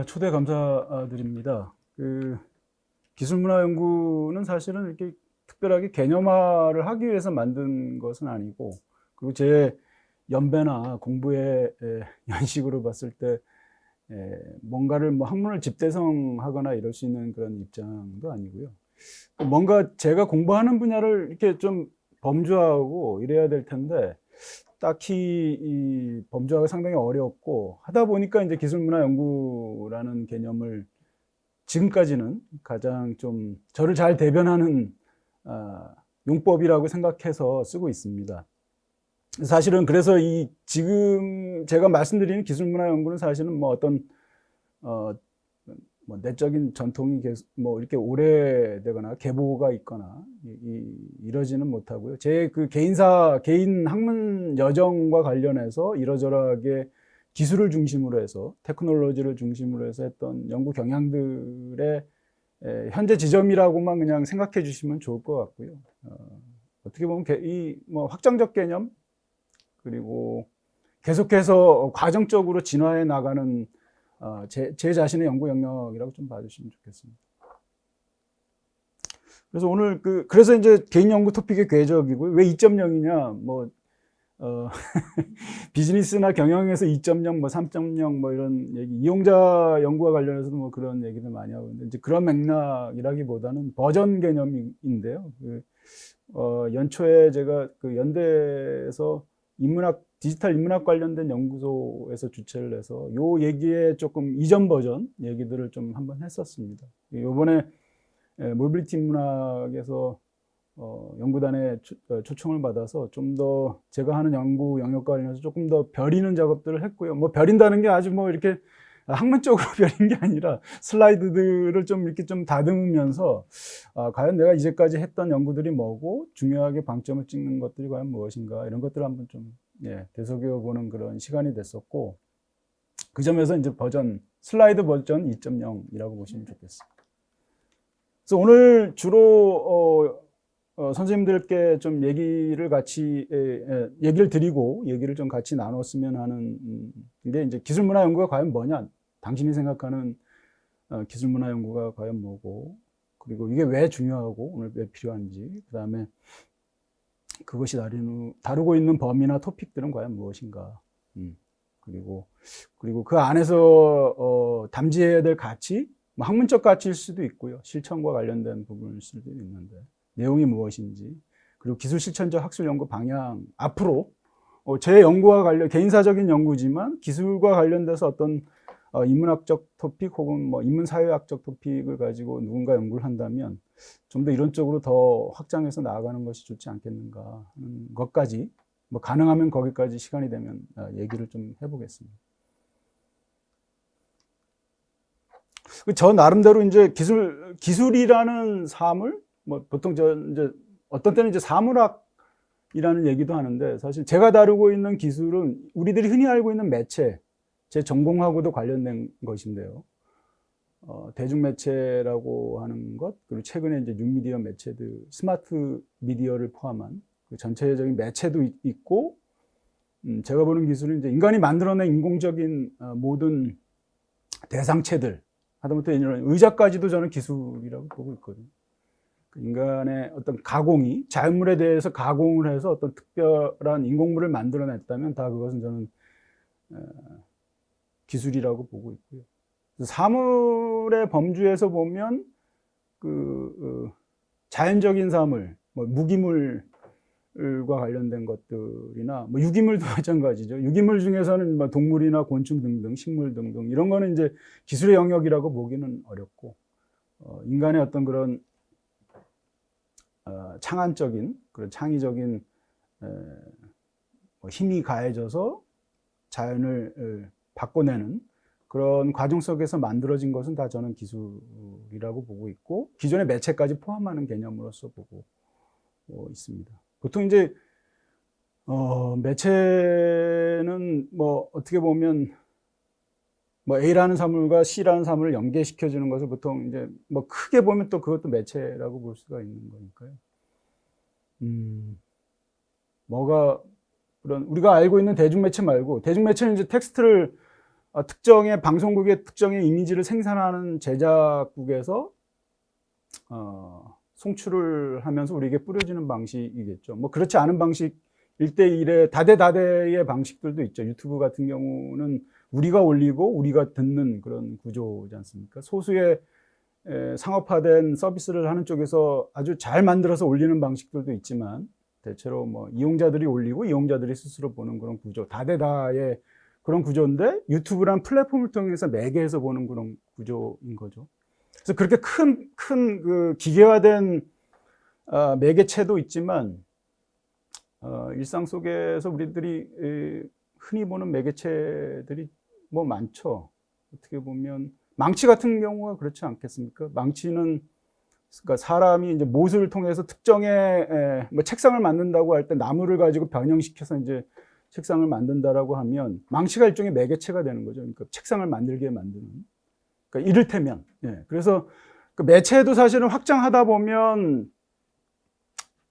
초대 감사드립니다. 기술문화연구는 사실은 이렇게 특별하게 개념화를 하기 위해서 만든 것은 아니고, 그리고 제 연배나 공부의 연식으로 봤을 때 뭔가를 학문을 집대성하거나 이럴 수 있는 그런 입장도 아니고요. 뭔가 제가 공부하는 분야를 이렇게 좀 범주하고 이래야 될 텐데, 딱히 이 범주화가 상당히 어렵고 하다 보니까 이제 기술문화연구라는 개념을 지금까지는 가장 좀 저를 잘 대변하는 용법이라고 생각해서 쓰고 있습니다. 사실은 그래서 이 지금 제가 말씀드리는 기술문화연구는 사실은 어떤 내적인 전통이 계속 이렇게 오래되거나 계보가 있거나 이러지는 못하고요. 제 그 개인 학문 여정과 관련해서 이러저러하게 기술을 중심으로 해서 테크놀로지를 중심으로 해서 했던 연구 경향들의 현재 지점이라고만 그냥 생각해 주시면 좋을 것 같고요. 어떻게 보면 이 확장적 개념, 그리고 계속해서 과정적으로 진화해 나가는 제 자신의 연구 영역이라고 좀 봐주시면 좋겠습니다. 그래서 오늘 그래서 이제 개인 연구 토픽의 궤적이고요. 왜 2.0이냐, 비즈니스나 경영에서 2.0, 3.0 이런 얘기, 이용자 연구와 관련해서도 그런 얘기를 많이 하고 있는데, 이제 그런 맥락이라기보다는 버전 개념인데요. 연초에 제가 연대에서 디지털 인문학 관련된 연구소에서 주최를 해서 요 얘기에 조금 이전 버전 얘기들을 좀 한번 했었습니다. 요번에 모빌리티 인문학에서 연구단에 초청을 받아서 좀 더 제가 하는 연구 영역과 관련해서 조금 더 벼리는 작업들을 했고요. 벼린다는 게 아주 이렇게 학문적으로 벼린 게 아니라 슬라이드들을 좀 이렇게 좀 다듬으면서 과연 내가 이제까지 했던 연구들이 뭐고 중요하게 방점을 찍는 것들이 과연 무엇인가, 이런 것들을 한번 좀 되새겨 보는 그런 시간이 됐었고, 그 점에서 이제 슬라이드 버전 2.0이라고 보시면 좋겠습니다. 그래서 오늘 주로 선생님들께 좀 얘기를 드리고 얘기를 좀 같이 나눴으면 하는 게, 이제 기술문화 연구가 과연 뭐냐, 당신이 생각하는 기술문화 연구가 과연 뭐고, 그리고 이게 왜 중요하고 오늘 왜 필요한지, 그 다음에 그것이 다루고 있는 범위나 토픽들은 과연 무엇인가, 그리고 그 안에서 담지해야 될 가치, 학문적 가치일 수도 있고요, 실천과 관련된 부분일 수도 있는데 내용이 무엇인지, 그리고 기술 실천적 학술 연구 방향, 앞으로 제 연구와 개인사적인 연구지만 기술과 관련돼서 어떤 인문학적 토픽 혹은 인문사회학적 토픽을 가지고 누군가 연구를 한다면 좀 더 이런 쪽으로 더 확장해서 나아가는 것이 좋지 않겠는가 하는 것까지, 가능하면 거기까지 시간이 되면 얘기를 좀 해보겠습니다. 저 나름대로 이제 기술이라는 사물, 보통 이제 어떤 때는 이제 사물학이라는 얘기도 하는데, 사실 제가 다루고 있는 기술은 우리들이 흔히 알고 있는 매체, 제 전공하고도 관련된 것인데요. 대중매체라고 하는 것, 그리고 최근에 이제 뉴미디어 매체들, 스마트 미디어를 포함한 그 전체적인 매체도 있고, 제가 보는 기술은 이제 인간이 만들어낸 인공적인 모든 대상체들, 하다못해 이런 의자까지도 저는 기술이라고 보고 있거든요. 인간의 어떤 가공이, 자연물에 대해서 가공을 해서 어떤 특별한 인공물을 만들어냈다면 다 그것은 저는 기술이라고 보고 있고요. 사물의 범주에서 보면 자연적인 사물, 무기물과 관련된 것들이나 유기물도 마찬가지죠. 유기물 중에서는 동물이나 곤충 등등, 식물 등등, 이런 거는 이제 기술의 영역이라고 보기는 어렵고, 인간의 어떤 그런 창안적인, 그런 창의적인 힘이 가해져서 자연을 바꿔내는 그런 과정 속에서 만들어진 것은 다 저는 기술이라고 보고 있고, 기존의 매체까지 포함하는 개념으로서 보고 있습니다. 보통 이제 매체는 어떻게 보면 A라는 사물과 C라는 사물을 연계시켜주는 것을 보통 이제 크게 보면 또 그것도 매체라고 볼 수가 있는 거니까요. 그런 우리가 알고 있는 대중매체 말고, 대중매체는 이제 텍스트를 특정의 방송국의 특정의 이미지를 생산하는 제작국에서 송출을 하면서 우리에게 뿌려지는 방식이겠죠. 뭐 그렇지 않은 방식 1대1의 다대다대의 방식들도 있죠. 유튜브 같은 경우는 우리가 올리고 우리가 듣는 그런 구조지 않습니까? 소수의 상업화된 서비스를 하는 쪽에서 아주 잘 만들어서 올리는 방식들도 있지만 대체로 뭐 이용자들이 올리고 이용자들이 스스로 보는 그런 구조, 다대다의 그런 구조인데 유튜브란 플랫폼을 통해서 매개해서 보는 그런 구조인 거죠. 그래서 그렇게 큰 그 기계화된 매개체도 있지만 일상 속에서 우리들이 흔히 보는 매개체들이 뭐 많죠. 어떻게 보면 망치 같은 경우가 그렇지 않겠습니까? 망치는 그러니까 사람이 이제 못을 통해서 특정의 뭐 책상을 만든다고 할 때 나무를 가지고 변형시켜서 이제 책상을 만든다라고 하면 망치가 일종의 매개체가 되는 거죠. 그러니까 책상을 만들게 만드는. 그러니까 이를테면 그래서 그 매체도 사실은 확장하다 보면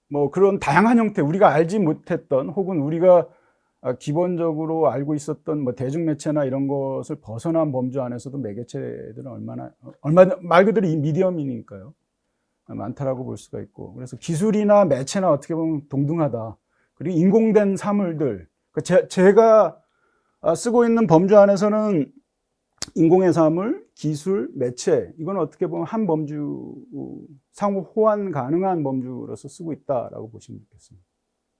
뭐 그런 다양한 형태 우리가 알지 못했던 혹은 우리가 기본적으로 알고 있었던 뭐 대중매체나 이런 것을 벗어난 범주 안에서도 매개체들은 얼마나 말 그대로 이 미디엄이니까요. 많다라고 볼 수가 있고 그래서 기술이나 매체나 어떻게 보면 동등하다. 그리고 인공된 사물들 제가 쓰고 있는 범주 안에서는 인공의 사물, 기술, 매체 이건 어떻게 보면 한 범주 상호 호환 가능한 범주로서 쓰고 있다라고 보시면 좋겠습니다.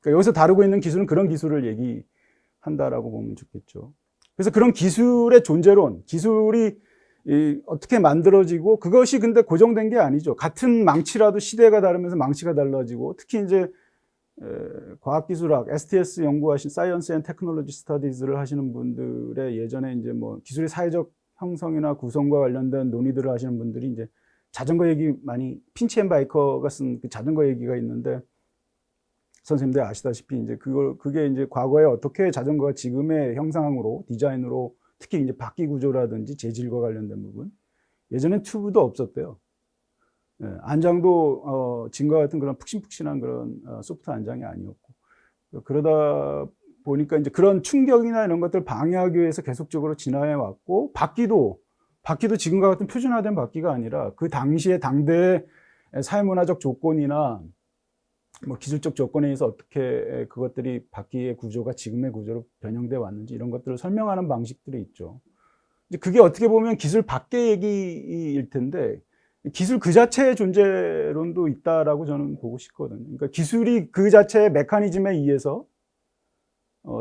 그러니까 여기서 다루고 있는 기술은 그런 기술을 얘기한다라고 보면 좋겠죠. 그래서 그런 기술의 존재론, 기술이 어떻게 만들어지고 그것이 근데 고정된 게 아니죠. 같은 망치라도 시대가 다르면서 망치가 달라지고 특히 이제 과학기술학, STS 연구하신 사이언스 앤 테크놀로지 스터디즈를 하시는 분들의 예전에 이제 뭐 기술의 사회적 형성이나 구성과 관련된 논의들을 하시는 분들이 이제 자전거 얘기 많이 핀치 앤 바이커가 쓴 그 자전거 얘기가 있는데 선생님들 아시다시피 이제 그게 이제 과거에 어떻게 자전거가 지금의 형상으로 디자인으로 특히 이제 바퀴 구조라든지 재질과 관련된 부분 예전엔 튜브도 없었대요. 안장도 지금과 같은 그런 푹신푹신한 그런 소프트 안장이 아니었고 그러다 보니까 이제 그런 충격이나 이런 것들 방해하기 위해서 계속적으로 진화해 왔고 바퀴도 지금과 같은 표준화된 바퀴가 아니라 그 당시에 당대의 사회문화적 조건이나 뭐 기술적 조건에 의해서 어떻게 그것들이 바퀴의 구조가 지금의 구조로 변형돼 왔는지 이런 것들을 설명하는 방식들이 있죠. 이제 그게 어떻게 보면 기술 밖의 얘기일 텐데 기술 그 자체의 존재론도 있다라고 저는 보고 싶거든요. 그러니까 기술이 그 자체의 메커니즘에 의해서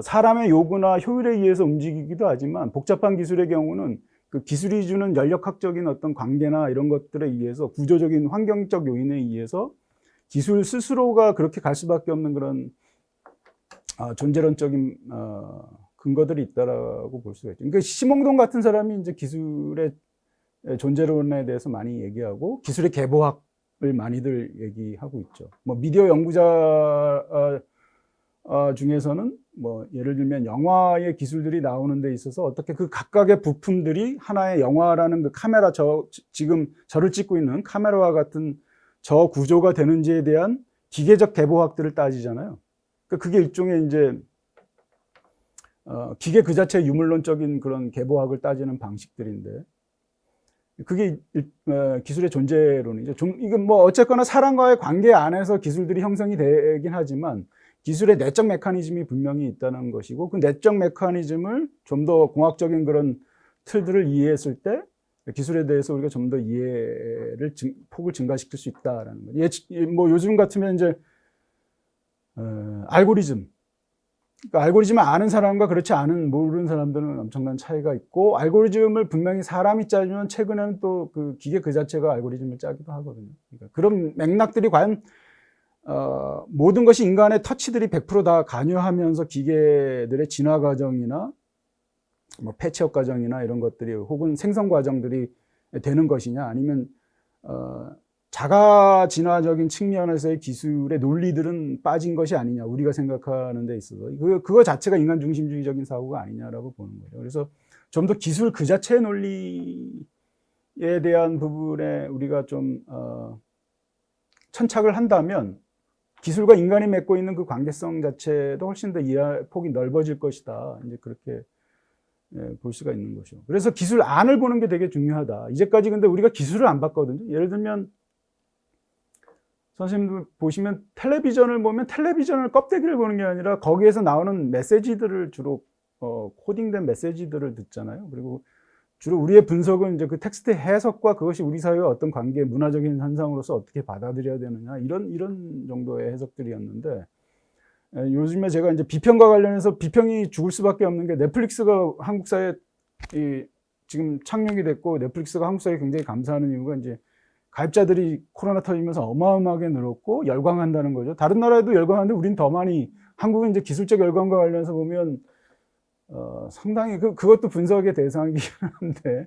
사람의 요구나 효율에 의해서 움직이기도 하지만 복잡한 기술의 경우는 그 기술이 주는 연력학적인 어떤 관계나 이런 것들에 의해서 구조적인 환경적 요인에 의해서 기술 스스로가 그렇게 갈 수밖에 없는 그런 존재론적인 근거들이 있다라고 볼 수가 있죠. 그러니까 심홍동 같은 사람이 이제 기술의 존재론에 대해서 많이 얘기하고 기술의 계보학을 많이들 얘기하고 있죠. 뭐 미디어 연구자 중에서는 뭐 예를 들면 영화의 기술들이 나오는 데 있어서 어떻게 그 각각의 부품들이 하나의 영화라는 그 카메라 지금 저를 찍고 있는 카메라와 같은 저 구조가 되는지에 대한 기계적 계보학들을 따지잖아요. 그러니까 그게 일종의 이제 기계 그 자체의 유물론적인 그런 계보학을 따지는 방식들인데 그게 기술의 존재론이죠. 이건 뭐 어쨌거나 사람과의 관계 안에서 기술들이 형성이 되긴 하지만 기술의 내적 메커니즘이 분명히 있다는 것이고 그 내적 메커니즘을 좀 더 공학적인 그런 틀들을 이해했을 때 기술에 대해서 우리가 좀 더 이해를 폭을 증가시킬 수 있다라는 거예요. 뭐 요즘 같으면 이제 알고리즘. 그러니까 알고리즘을 아는 사람과 그렇지 않은 모르는 사람들은 엄청난 차이가 있고 알고리즘을 분명히 사람이 짜주면 최근에는 또 그 기계 그 자체가 알고리즘을 짜기도 하거든요. 그러니까 그런 맥락들이 과연 모든 것이 인간의 터치들이 100% 다 관여하면서 기계들의 진화 과정이나 뭐 패치업 과정이나 이런 것들이 혹은 생성 과정들이 되는 것이냐 아니면 자가 진화적인 측면에서의 기술의 논리들은 빠진 것이 아니냐 우리가 생각하는 데 있어서 그거 자체가 인간 중심주의적인 사고가 아니냐라고 보는 거죠. 그래서 좀 더 기술 그 자체의 논리에 대한 부분에 우리가 좀 천착을 한다면 기술과 인간이 맺고 있는 그 관계성 자체도 훨씬 더 이해 폭이 넓어질 것이다. 이제 그렇게 볼 수가 있는 것이죠. 그래서 기술 안을 보는 게 되게 중요하다. 이제까지 근데 우리가 기술을 안 봤거든요. 예를 들면 선생님들 보시면 텔레비전을 보면 텔레비전을 껍데기를 보는 게 아니라 거기에서 나오는 메시지들을 주로 코딩된 메시지들을 듣잖아요. 그리고 주로 우리의 분석은 이제 그 텍스트 해석과 그것이 우리 사회와 어떤 관계, 문화적인 현상으로서 어떻게 받아들여야 되느냐 이런 정도의 해석들이었는데, 요즘에 제가 이제 비평과 관련해서 비평이 죽을 수밖에 없는 게 넷플릭스가 한국 사회에 지금 착륙이 됐고 넷플릭스가 한국 사회에 굉장히 감사하는 이유가 이제 가입자들이 코로나 터지면서 어마어마하게 늘었고 열광한다는 거죠. 다른 나라에도 열광하는데 우린 더 많이, 한국은 이제 기술적 열광과 관련해서 보면 상당히 그것도 분석의 대상이긴 한데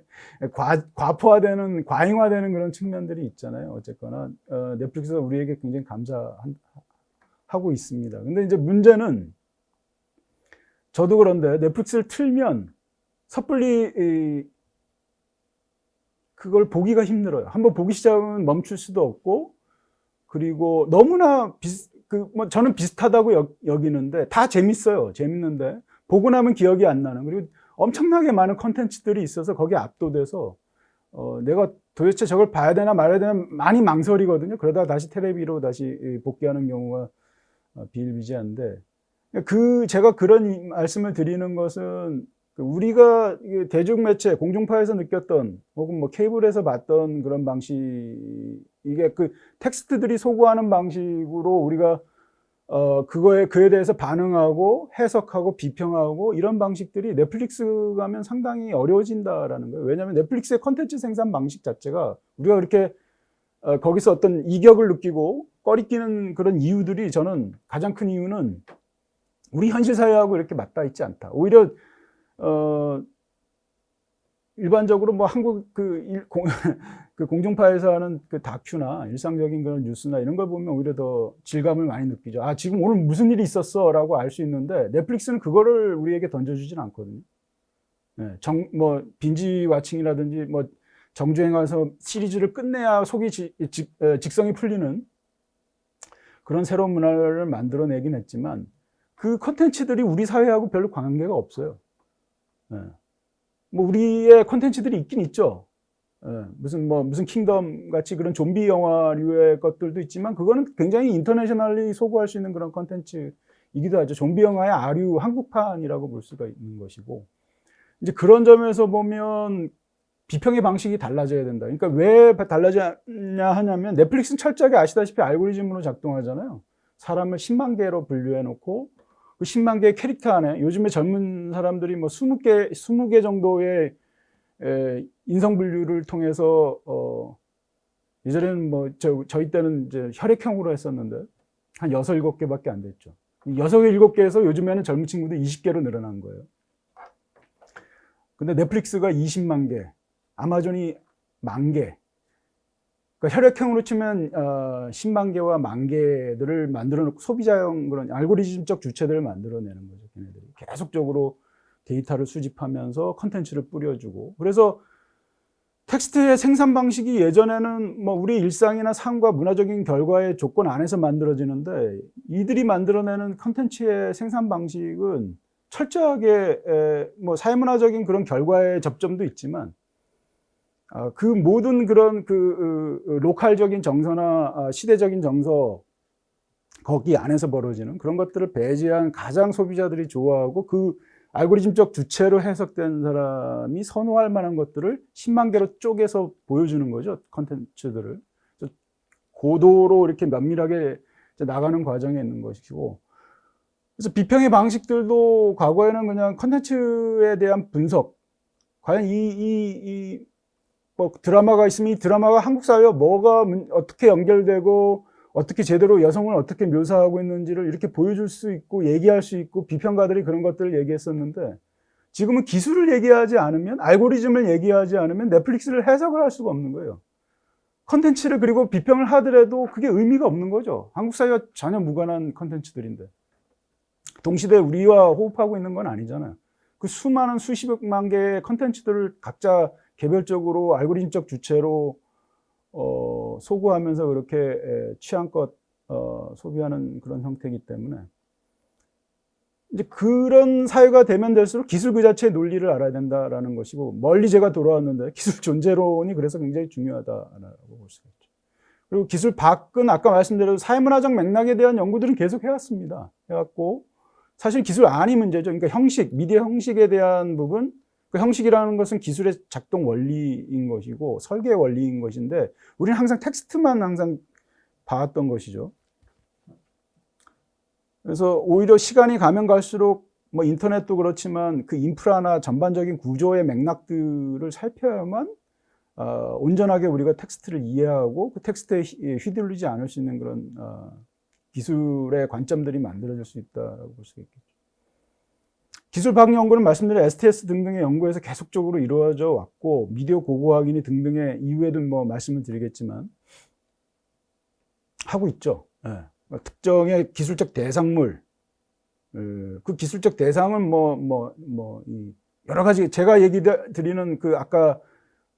과포화되는, 과잉화되는 그런 측면들이 있잖아요. 어쨌거나 넷플릭스가 우리에게 굉장히 감사하고 있습니다. 근데 이제 문제는, 저도 그런데 넷플릭스를 틀면 섣불리 그걸 보기가 힘들어요. 한번 보기 시작하면 멈출 수도 없고, 그리고 너무나 저는 비슷하다고 여기는데 다 재밌어요. 재밌는데 보고 나면 기억이 안 나는, 그리고 엄청나게 많은 컨텐츠들이 있어서 거기에 압도돼서 내가 도대체 저걸 봐야 되나 말아야 되나 많이 망설이거든요. 그러다가 다시 테레비로 다시 복귀하는 경우가 비일비재한데, 제가 그런 말씀을 드리는 것은 우리가 대중매체, 공중파에서 느꼈던 혹은 뭐 케이블에서 봤던 그런 방식, 이게 그 텍스트들이 소구하는 방식으로 우리가 그에 대해서 반응하고 해석하고 비평하고 이런 방식들이 넷플릭스 가면 상당히 어려워진다라는 거예요. 왜냐하면 넷플릭스의 컨텐츠 생산 방식 자체가 우리가 그렇게 거기서 어떤 이격을 느끼고 꺼리끼는 그런 이유들이, 저는 가장 큰 이유는 우리 현실 사회하고 이렇게 맞닿아 있지 않다. 오히려 일반적으로 뭐 한국 그 공중파에서 하는 그 다큐나 일상적인 그런 뉴스나 이런 걸 보면 오히려 더 질감을 많이 느끼죠. 아, 지금 오늘 무슨 일이 있었어 라고 알 수 있는데 넷플릭스는 그거를 우리에게 던져주진 않거든요. 네, 뭐 빈지 와칭이라든지 뭐 정주행해서 시리즈를 끝내야 속이 직성이 풀리는 그런 새로운 문화를 만들어내긴 했지만 그 콘텐츠들이 우리 사회하고 별로 관계가 없어요. 네. 뭐 우리의 콘텐츠들이 있긴 있죠. 무슨 킹덤 같이 그런 좀비 영화류의 것들도 있지만 그거는 굉장히 인터내셔널리 소구할 수 있는 그런 콘텐츠이기도 하죠. 좀비 영화의 아류 한국판이라고 볼 수가 있는 것이고, 이제 그런 점에서 보면 비평의 방식이 달라져야 된다. 그러니까 왜 달라지냐 하냐면 넷플릭스는 철저하게 아시다시피 알고리즘으로 작동하잖아요. 사람을 10만 개로 분류해 놓고 그 10만 개의 캐릭터 안에 요즘에 젊은 사람들이 뭐 20개 정도의 인성 분류를 통해서 예전에는 뭐 저희 때는 이제 혈액형으로 했었는데 한 6, 7개밖에 안 됐죠. 6, 7개에서 요즘에는 젊은 친구들 20개로 늘어난 거예요. 근데 넷플릭스가 20만 개, 아마존이 10,000개. 그러니까 혈액형으로 치면 10만 개와 10,000개들을 만들어 놓고 소비자형 그런 알고리즘적 주체들을 만들어내는 거죠. 걔네들이 계속적으로 데이터를 수집하면서 컨텐츠를 뿌려주고, 그래서 텍스트의 생산 방식이 예전에는 뭐 우리 일상이나 삶과 문화적인 결과의 조건 안에서 만들어지는데, 이들이 만들어내는 컨텐츠의 생산 방식은 철저하게 뭐 사회문화적인 그런 결과의 접점도 있지만 그 모든 그런 로컬적인 정서나 시대적인 정서, 거기 안에서 벌어지는 그런 것들을 배제한 가장 소비자들이 좋아하고 그 알고리즘적 주체로 해석된 사람이 선호할 만한 것들을 10만 개로 쪼개서 보여주는 거죠. 컨텐츠들을 고도로 이렇게 면밀하게 나가는 과정에 있는 것이고, 그래서 비평의 방식들도 과거에는 그냥 컨텐츠에 대한 분석, 과연 뭐 드라마가 있으면 이 드라마가 한국 사회와 뭐가 어떻게 연결되고 어떻게 제대로 여성을 어떻게 묘사하고 있는지를 이렇게 보여줄 수 있고 얘기할 수 있고, 비평가들이 그런 것들을 얘기했었는데 지금은 기술을 얘기하지 않으면, 알고리즘을 얘기하지 않으면 넷플릭스를 해석을 할 수가 없는 거예요. 컨텐츠를 그리고 비평을 하더라도 그게 의미가 없는 거죠. 한국 사회와 전혀 무관한 컨텐츠들인데 동시대에 우리와 호흡하고 있는 건 아니잖아요. 그 수많은 수십만 개의 컨텐츠들을 각자 개별적으로 알고리즘적 주체로 소구하면서 그렇게 취향껏 소비하는 그런 형태이기 때문에 이제 그런 사회가 되면 될수록 기술 그 자체의 논리를 알아야 된다라는 것이고, 멀리 제가 돌아왔는데 기술 존재론이 그래서 굉장히 중요하다라고 볼 수가 있죠. 그리고 기술 밖은 아까 말씀드린 사회문화적 맥락에 대한 연구들은 계속 해왔습니다. 해왔고, 사실 기술 안이 문제죠. 그러니까 형식, 미디어 형식에 대한 부분, 그 형식이라는 것은 기술의 작동 원리인 것이고 설계 원리인 것인데, 우리는 항상 텍스트만 항상 봐왔던 것이죠. 그래서 오히려 시간이 가면 갈수록 뭐 인터넷도 그렇지만 그 인프라나 전반적인 구조의 맥락들을 살펴야만 온전하게 우리가 텍스트를 이해하고 그 텍스트에 휘둘리지 않을 수 있는 그런 기술의 관점들이 만들어질 수 있다고 볼 수 있겠죠. 기술 밖 연구는 말씀드린 STS 등등의 연구에서 계속적으로 이루어져 왔고, 미디어 고고학이니 등등의 이후에도 뭐 말씀을 드리겠지만 하고 있죠. 네. 특정의 기술적 대상물, 그 기술적 대상은 여러 가지 제가 얘기 드리는 그 아까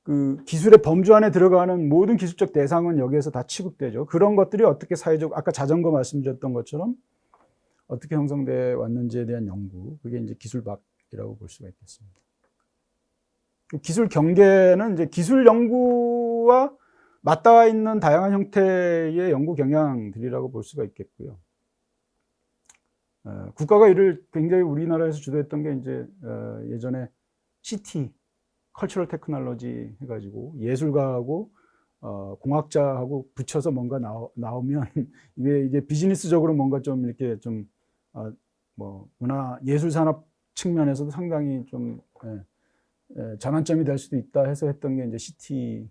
그 기술의 범주 안에 들어가는 모든 기술적 대상은 여기에서 다 취급되죠. 그런 것들이 어떻게 사회적, 아까 자전거 말씀드렸던 것처럼 어떻게 형성돼 왔는지에 대한 연구, 그게 이제 기술박이라고 볼 수가 있겠습니다. 기술 경계는 이제 기술 연구와 맞닿아 있는 다양한 형태의 연구 경향들이라고 볼 수가 있겠고요. 국가가 이를 굉장히 우리나라에서 주도했던 게 이제 예전에 CT, 컬처럴 테크놀로지 해가지고 예술가하고 공학자하고 붙여서 뭔가 나오면 이게 비즈니스적으로 뭔가 좀 이렇게 좀 문화 예술 산업 측면에서도 상당히 좀 전환점이 될 수도 있다 해서 했던 게 이제 CT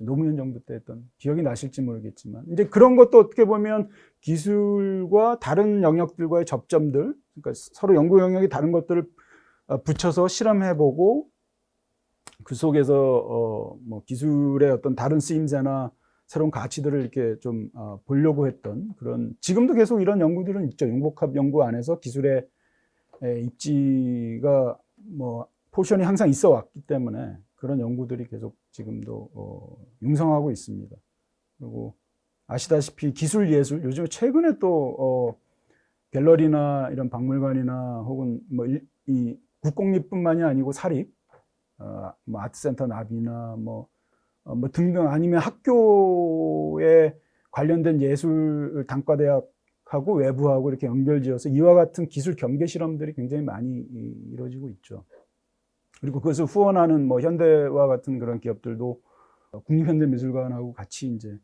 노무현 정부 때 했던, 기억이 나실지 모르겠지만 이제 그런 것도 어떻게 보면 기술과 다른 영역들과의 접점들, 그러니까 서로 연구 영역이 다른 것들을 붙여서 실험해보고 그 속에서 기술의 어떤 다른 쓰임새나 새로운 가치들을 이렇게 좀 보려고 했던 그런, 지금도 계속 이런 연구들은 있죠. 융복합 연구 안에서 기술의 입지가 포션이 항상 있어 왔기 때문에 그런 연구들이 계속 지금도 융성하고 있습니다. 그리고 아시다시피 기술 예술, 요즘 최근에 또 갤러리나 이런 박물관이나 혹은 이 국공립뿐만이 아니고 사립, 아트센터 나비나 등등, 아니면 학교에 관련된 예술 단과대학하고 외부하고 이렇게 연결지어서 이와 같은 기술 경계 실험들이 굉장히 많이 이루어지고 있죠. 그리고 그것을 후원하는 현대와 같은 그런 기업들도 국립현대미술관하고 같이 이제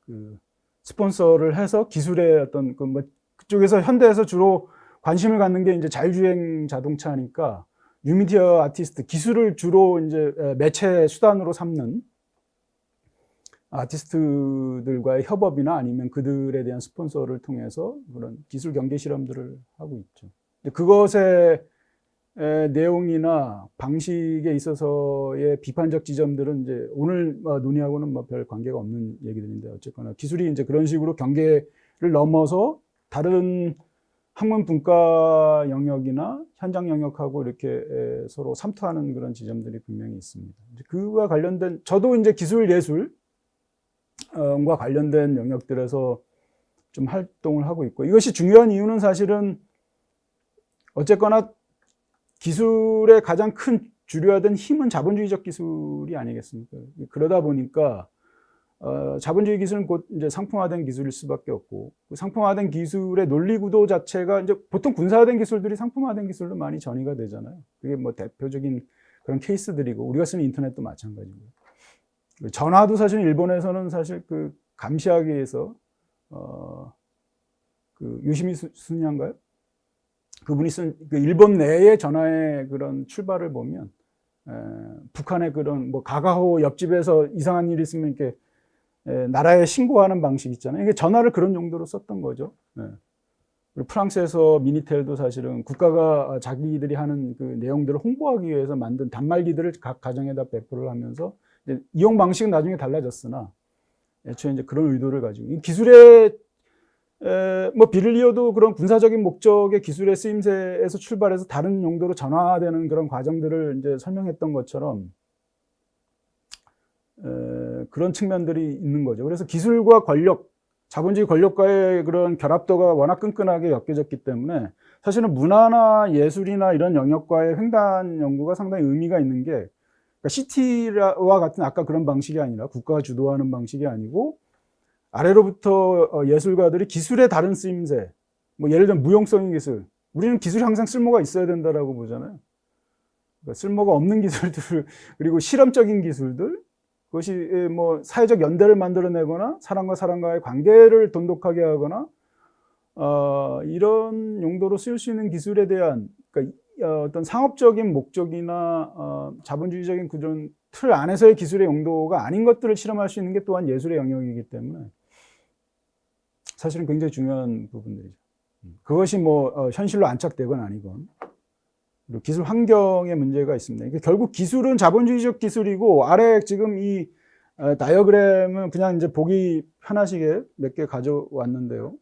그 스폰서를 해서 기술의 어떤 그쪽에서 현대에서 주로 관심을 갖는 게 이제 자율주행 자동차니까 뉴미디어 아티스트, 기술을 주로 이제 매체 수단으로 삼는 아티스트들과의 협업이나 아니면 그들에 대한 스폰서를 통해서 그런 기술 경계 실험들을 하고 있죠. 그것의 내용이나 방식에 있어서의 비판적 지점들은 이제 오늘 논의하고는 별 관계가 없는 얘기들인데, 어쨌거나 기술이 이제 그런 식으로 경계를 넘어서 다른 학문 분과 영역이나 현장 영역하고 이렇게 서로 삼투하는 그런 지점들이 분명히 있습니다. 그와 관련된, 저도 이제 기술 예술과 관련된 영역들에서 좀 활동을 하고 있고, 이것이 중요한 이유는 사실은 어쨌거나 기술의 가장 큰 주류화된 힘은 자본주의적 기술이 아니겠습니까? 그러다 보니까 자본주의 기술은 곧 이제 상품화된 기술일 수밖에 없고, 그 상품화된 기술의 논리 구도 자체가 이제 보통 군사화된 기술들이 상품화된 기술로 많이 전이가 되잖아요. 그게 대표적인 그런 케이스들이고, 우리가 쓰는 인터넷도 마찬가지고요. 전화도 사실 일본에서는 사실 그 감시하기 위해서 그 요시미 순이한가요? 그분이 쓴 그 일본 내의 전화의 그런 출발을 보면 북한의 그런 가가호 옆집에서 이상한 일이 있으면 이렇게 나라에 신고하는 방식 있잖아요. 이게 전화를 그런 용도로 썼던 거죠. 그리고 프랑스에서 미니텔도 사실은 국가가 자기들이 하는 그 내용들을 홍보하기 위해서 만든 단말기들을 각 가정에다 배포를 하면서 이용 방식은 나중에 달라졌으나 애초에 이제 그런 의도를 가지고, 이 기술의 비를 이어도 그런 군사적인 목적의 기술의 쓰임새에서 출발해서 다른 용도로 전환되는 그런 과정들을 이제 설명했던 것처럼 그런 측면들이 있는 거죠. 그래서 기술과 권력, 자본주의 권력과의 그런 결합도가 워낙 끈끈하게 엮여졌기 때문에 사실은 문화나 예술이나 이런 영역과의 횡단 연구가 상당히 의미가 있는 게, 그러니까 CT와 같은 아까 그런 방식이 아니라 국가가 주도하는 방식이 아니고 아래로부터 예술가들이 기술의 다른 쓰임새, 뭐 예를 들면 무용성의 기술, 우리는 기술이 항상 쓸모가 있어야 된다라고 보잖아요. 그러니까 쓸모가 없는 기술들 그리고 실험적인 기술들, 그것이 뭐 사회적 연대를 만들어내거나 사람과 사람과의 관계를 돈독하게 하거나 이런 용도로 쓰일 수 있는 기술에 대한, 그러니까 어떤 상업적인 목적이나 자본주의적인 그런 틀 안에서의 기술의 용도가 아닌 것들을 실험할 수 있는 게 또한 예술의 영역이기 때문에 사실은 굉장히 중요한 부분들이죠. 그것이 뭐 현실로 안착되건 아니건. 그리고 기술 환경에 문제가 있습니다. 그러니까 결국 기술은 자본주의적 기술이고, 아래 지금 이 다이어그램은 그냥 이제 보기 편하시게 몇 개 가져왔는데요.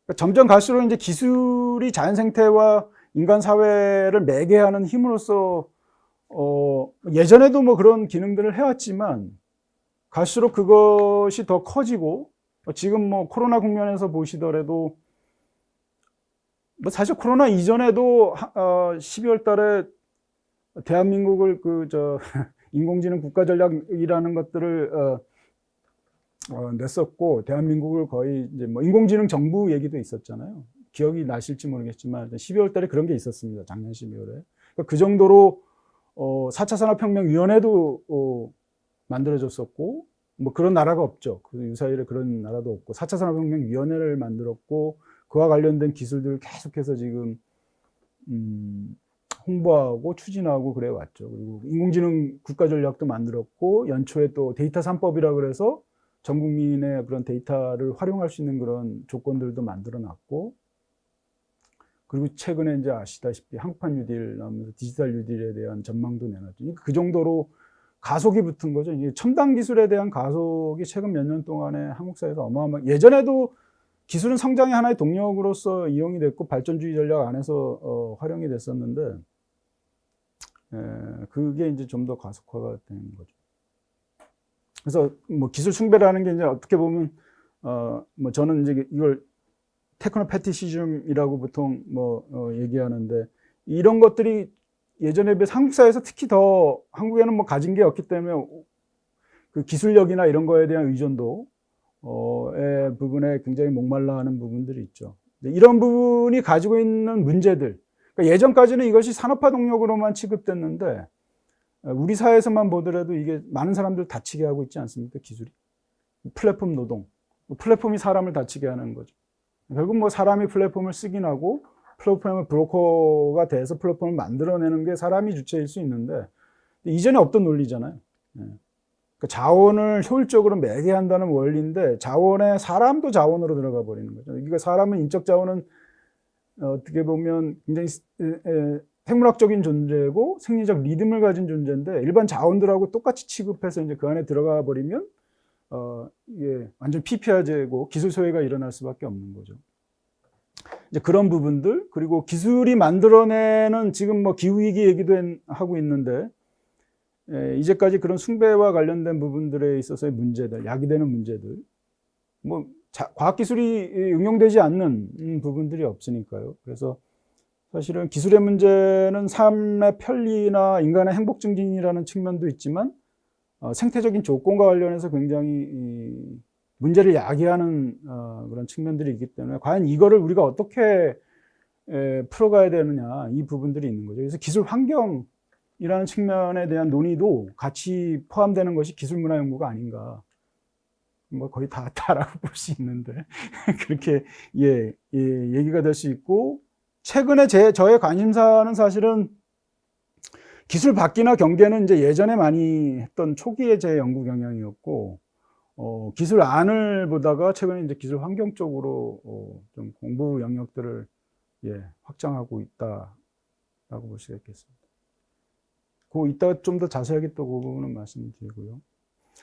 그러니까 점점 갈수록 이제 기술이 자연 생태와 인간 사회를 매개하는 힘으로써 예전에도 뭐 그런 기능들을 해왔지만 갈수록 그것이 더 커지고, 지금 뭐 코로나 국면에서 보시더라도 뭐 사실 코로나 이전에도 12월 달에 대한민국을 인공지능 국가전략이라는 것들을 냈었고, 대한민국을 거의 이제 뭐 인공지능 정부 얘기도 있었잖아요. 기억이 나실지 모르겠지만 12월 달에 그런 게 있었습니다. 작년 12월에. 그러니까 그 정도로 4차 산업혁명위원회도 만들어졌었고, 뭐 그런 나라가 없죠. 그 유사일에 그런 나라도 없고, 4차 산업혁명위원회를 만들었고, 그와 관련된 기술들을 계속해서 지금 홍보하고 추진하고 그래 왔죠. 그리고 인공지능 국가전략도 만들었고, 연초에 또 데이터 3법이라 그래서 전 국민의 그런 데이터를 활용할 수 있는 그런 조건들도 만들어 놨고, 그리고 최근에 이제 아시다시피 한국판 뉴딜 나오면서 디지털 뉴딜에 대한 전망도 내놨죠. 그 정도로 가속이 붙은 거죠. 이게 첨단 기술에 대한 가속이 최근 몇 년 동안에 한국 사회에서 예전에도 기술은 성장의 하나의 동력으로서 이용이 됐고 발전주의 전략 안에서 활용이 됐었는데, 그게 이제 좀 더 가속화가 되는 거죠. 그래서 뭐 기술 숭배라는 게 이제 어떻게 보면 뭐 저는 이제 이걸 테크노 패티시즘이라고 보통 얘기하는데, 이런 것들이 예전에 비해 한국 사회에서 특히 더 한국에는 뭐 가진 게 없기 때문에 그 기술력이나 이런 거에 대한 의존도 의 부분에 굉장히 목말라 하는 부분들이 있죠. 이런 부분이 가지고 있는 문제들, 그러니까 예전까지는 이것이 산업화 동력으로만 취급됐는데, 우리 사회에서만 보더라도 이게 많은 사람들 다치게 하고 있지 않습니까? 기술이. 플랫폼 노동, 플랫폼이 사람을 다치게 하는 거죠. 결국 뭐 사람이 플랫폼을 쓰긴 하고 플랫폼의 브로커가 돼서 플랫폼을 만들어내는 게 사람이 주체일 수 있는데, 이전에 없던 논리잖아요. 그러니까 자원을 효율적으로 매개한다는 원리인데, 자원에 사람도 자원으로 들어가 버리는 거죠. 그러니까 사람은 인적 자원은 어떻게 보면 굉장히 생물학적인 존재고 생리적 리듬을 가진 존재인데, 일반 자원들하고 똑같이 취급해서 이제 그 안에 들어가 버리면 이게 완전 피폐화되고 기술 소외가 일어날 수밖에 없는 거죠. 이제 그런 부분들, 그리고 기술이 만들어내는 지금 뭐 기후위기 얘기도 하고 있는데, 이제까지 그런 숭배와 관련된 부분들에 있어서의 문제들, 야기되는 문제들, 뭐 과학기술이 응용되지 않는 부분들이 없으니까요. 그래서 사실은 기술의 문제는 삶의 편리나 인간의 행복 증진이라는 측면도 있지만, 생태적인 조건과 관련해서 굉장히 문제를 야기하는 그런 측면들이 있기 때문에, 과연 이거를 우리가 어떻게 풀어가야 되느냐, 이 부분들이 있는 거죠. 그래서 기술 환경이라는 측면에 대한 논의도 같이 포함되는 것이 기술 문화 연구가 아닌가, 뭐 거의 다라고 볼 수 있는데 그렇게 얘기가 될 수 있고, 최근에 저의 관심사는 사실은 기술 받기나 경계는 이제 예전에 많이 했던 초기의 제 연구 경향이었고, 기술 안을 보다가 최근에 이제 기술 환경 쪽으로 좀 공부 영역들을 확장하고 있다라고 볼 수가 있겠습니다. 이따가 좀 더 자세하게 또 그 부분은 말씀드리고요.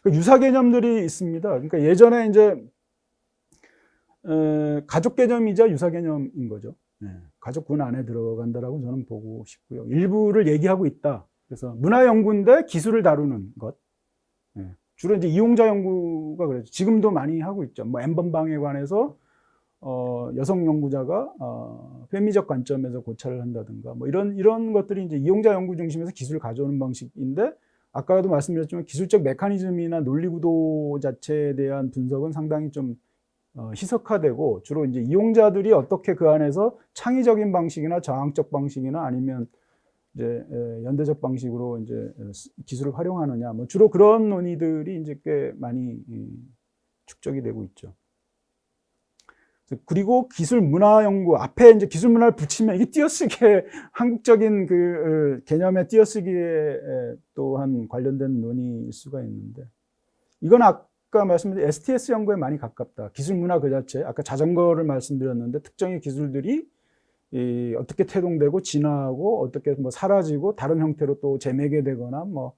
유사 개념들이 있습니다. 그러니까 예전에 이제 가족 개념이자 유사 개념인 거죠. 가족군 안에 들어간다라고 저는 보고 싶고요. 일부를 얘기하고 있다. 그래서 문화 연구인데 기술을 다루는 것. 주로 이제 이용자 연구가 그래죠. 지금도 많이 하고 있죠. 뭐 엠번방에 관해서 여성 연구자가 페미적 관점에서 고찰을 한다든가 뭐 이런 것들이 이제 이용자 연구 중심에서 기술을 가져오는 방식인데, 아까도 말씀드렸지만 기술적 메커니즘이나 논리 구도 자체에 대한 분석은 상당히 좀 희석화되고, 주로 이제 이용자들이 어떻게 그 안에서 창의적인 방식이나 저항적 방식이나 아니면 이제 연대적 방식으로 이제 기술을 활용하느냐, 뭐 주로 그런 논의들이 이제 꽤 많이 축적이 되고 있죠. 그리고 기술 문화 연구 앞에 이제 기술 문화를 붙이면 이게 띄어쓰기에 한국적인 그 개념의 띄어쓰기에 또한 관련된 논의일 수가 있는데, 이건 아까 말씀드린 STS 연구에 많이 가깝다. 기술 문화 그 자체, 아까 자전거를 말씀드렸는데 특정의 기술들이 어떻게 태동되고 진화하고 어떻게 뭐 사라지고 다른 형태로 또 재매개되거나 뭐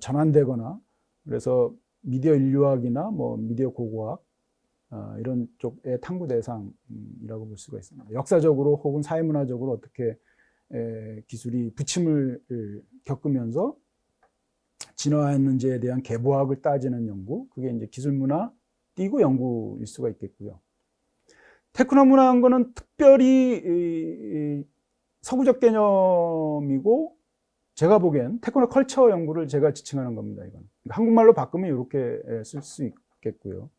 전환되거나, 그래서 미디어 인류학이나 뭐 미디어 고고학 이런 쪽의 탐구 대상이라고 볼 수가 있습니다. 역사적으로 혹은 사회문화적으로 어떻게 기술이 부침을 겪으면서 진화했는지에 대한 계보학을 따지는 연구, 그게 이제 기술문화 띄고 연구일 수가 있겠고요. 테크노 문화한 거는 특별히 서구적 개념이고, 제가 보기엔 테크노 컬처 연구를 제가 지칭하는 겁니다. 이건 한국말로 바꾸면 이렇게 쓸 수 있겠고요.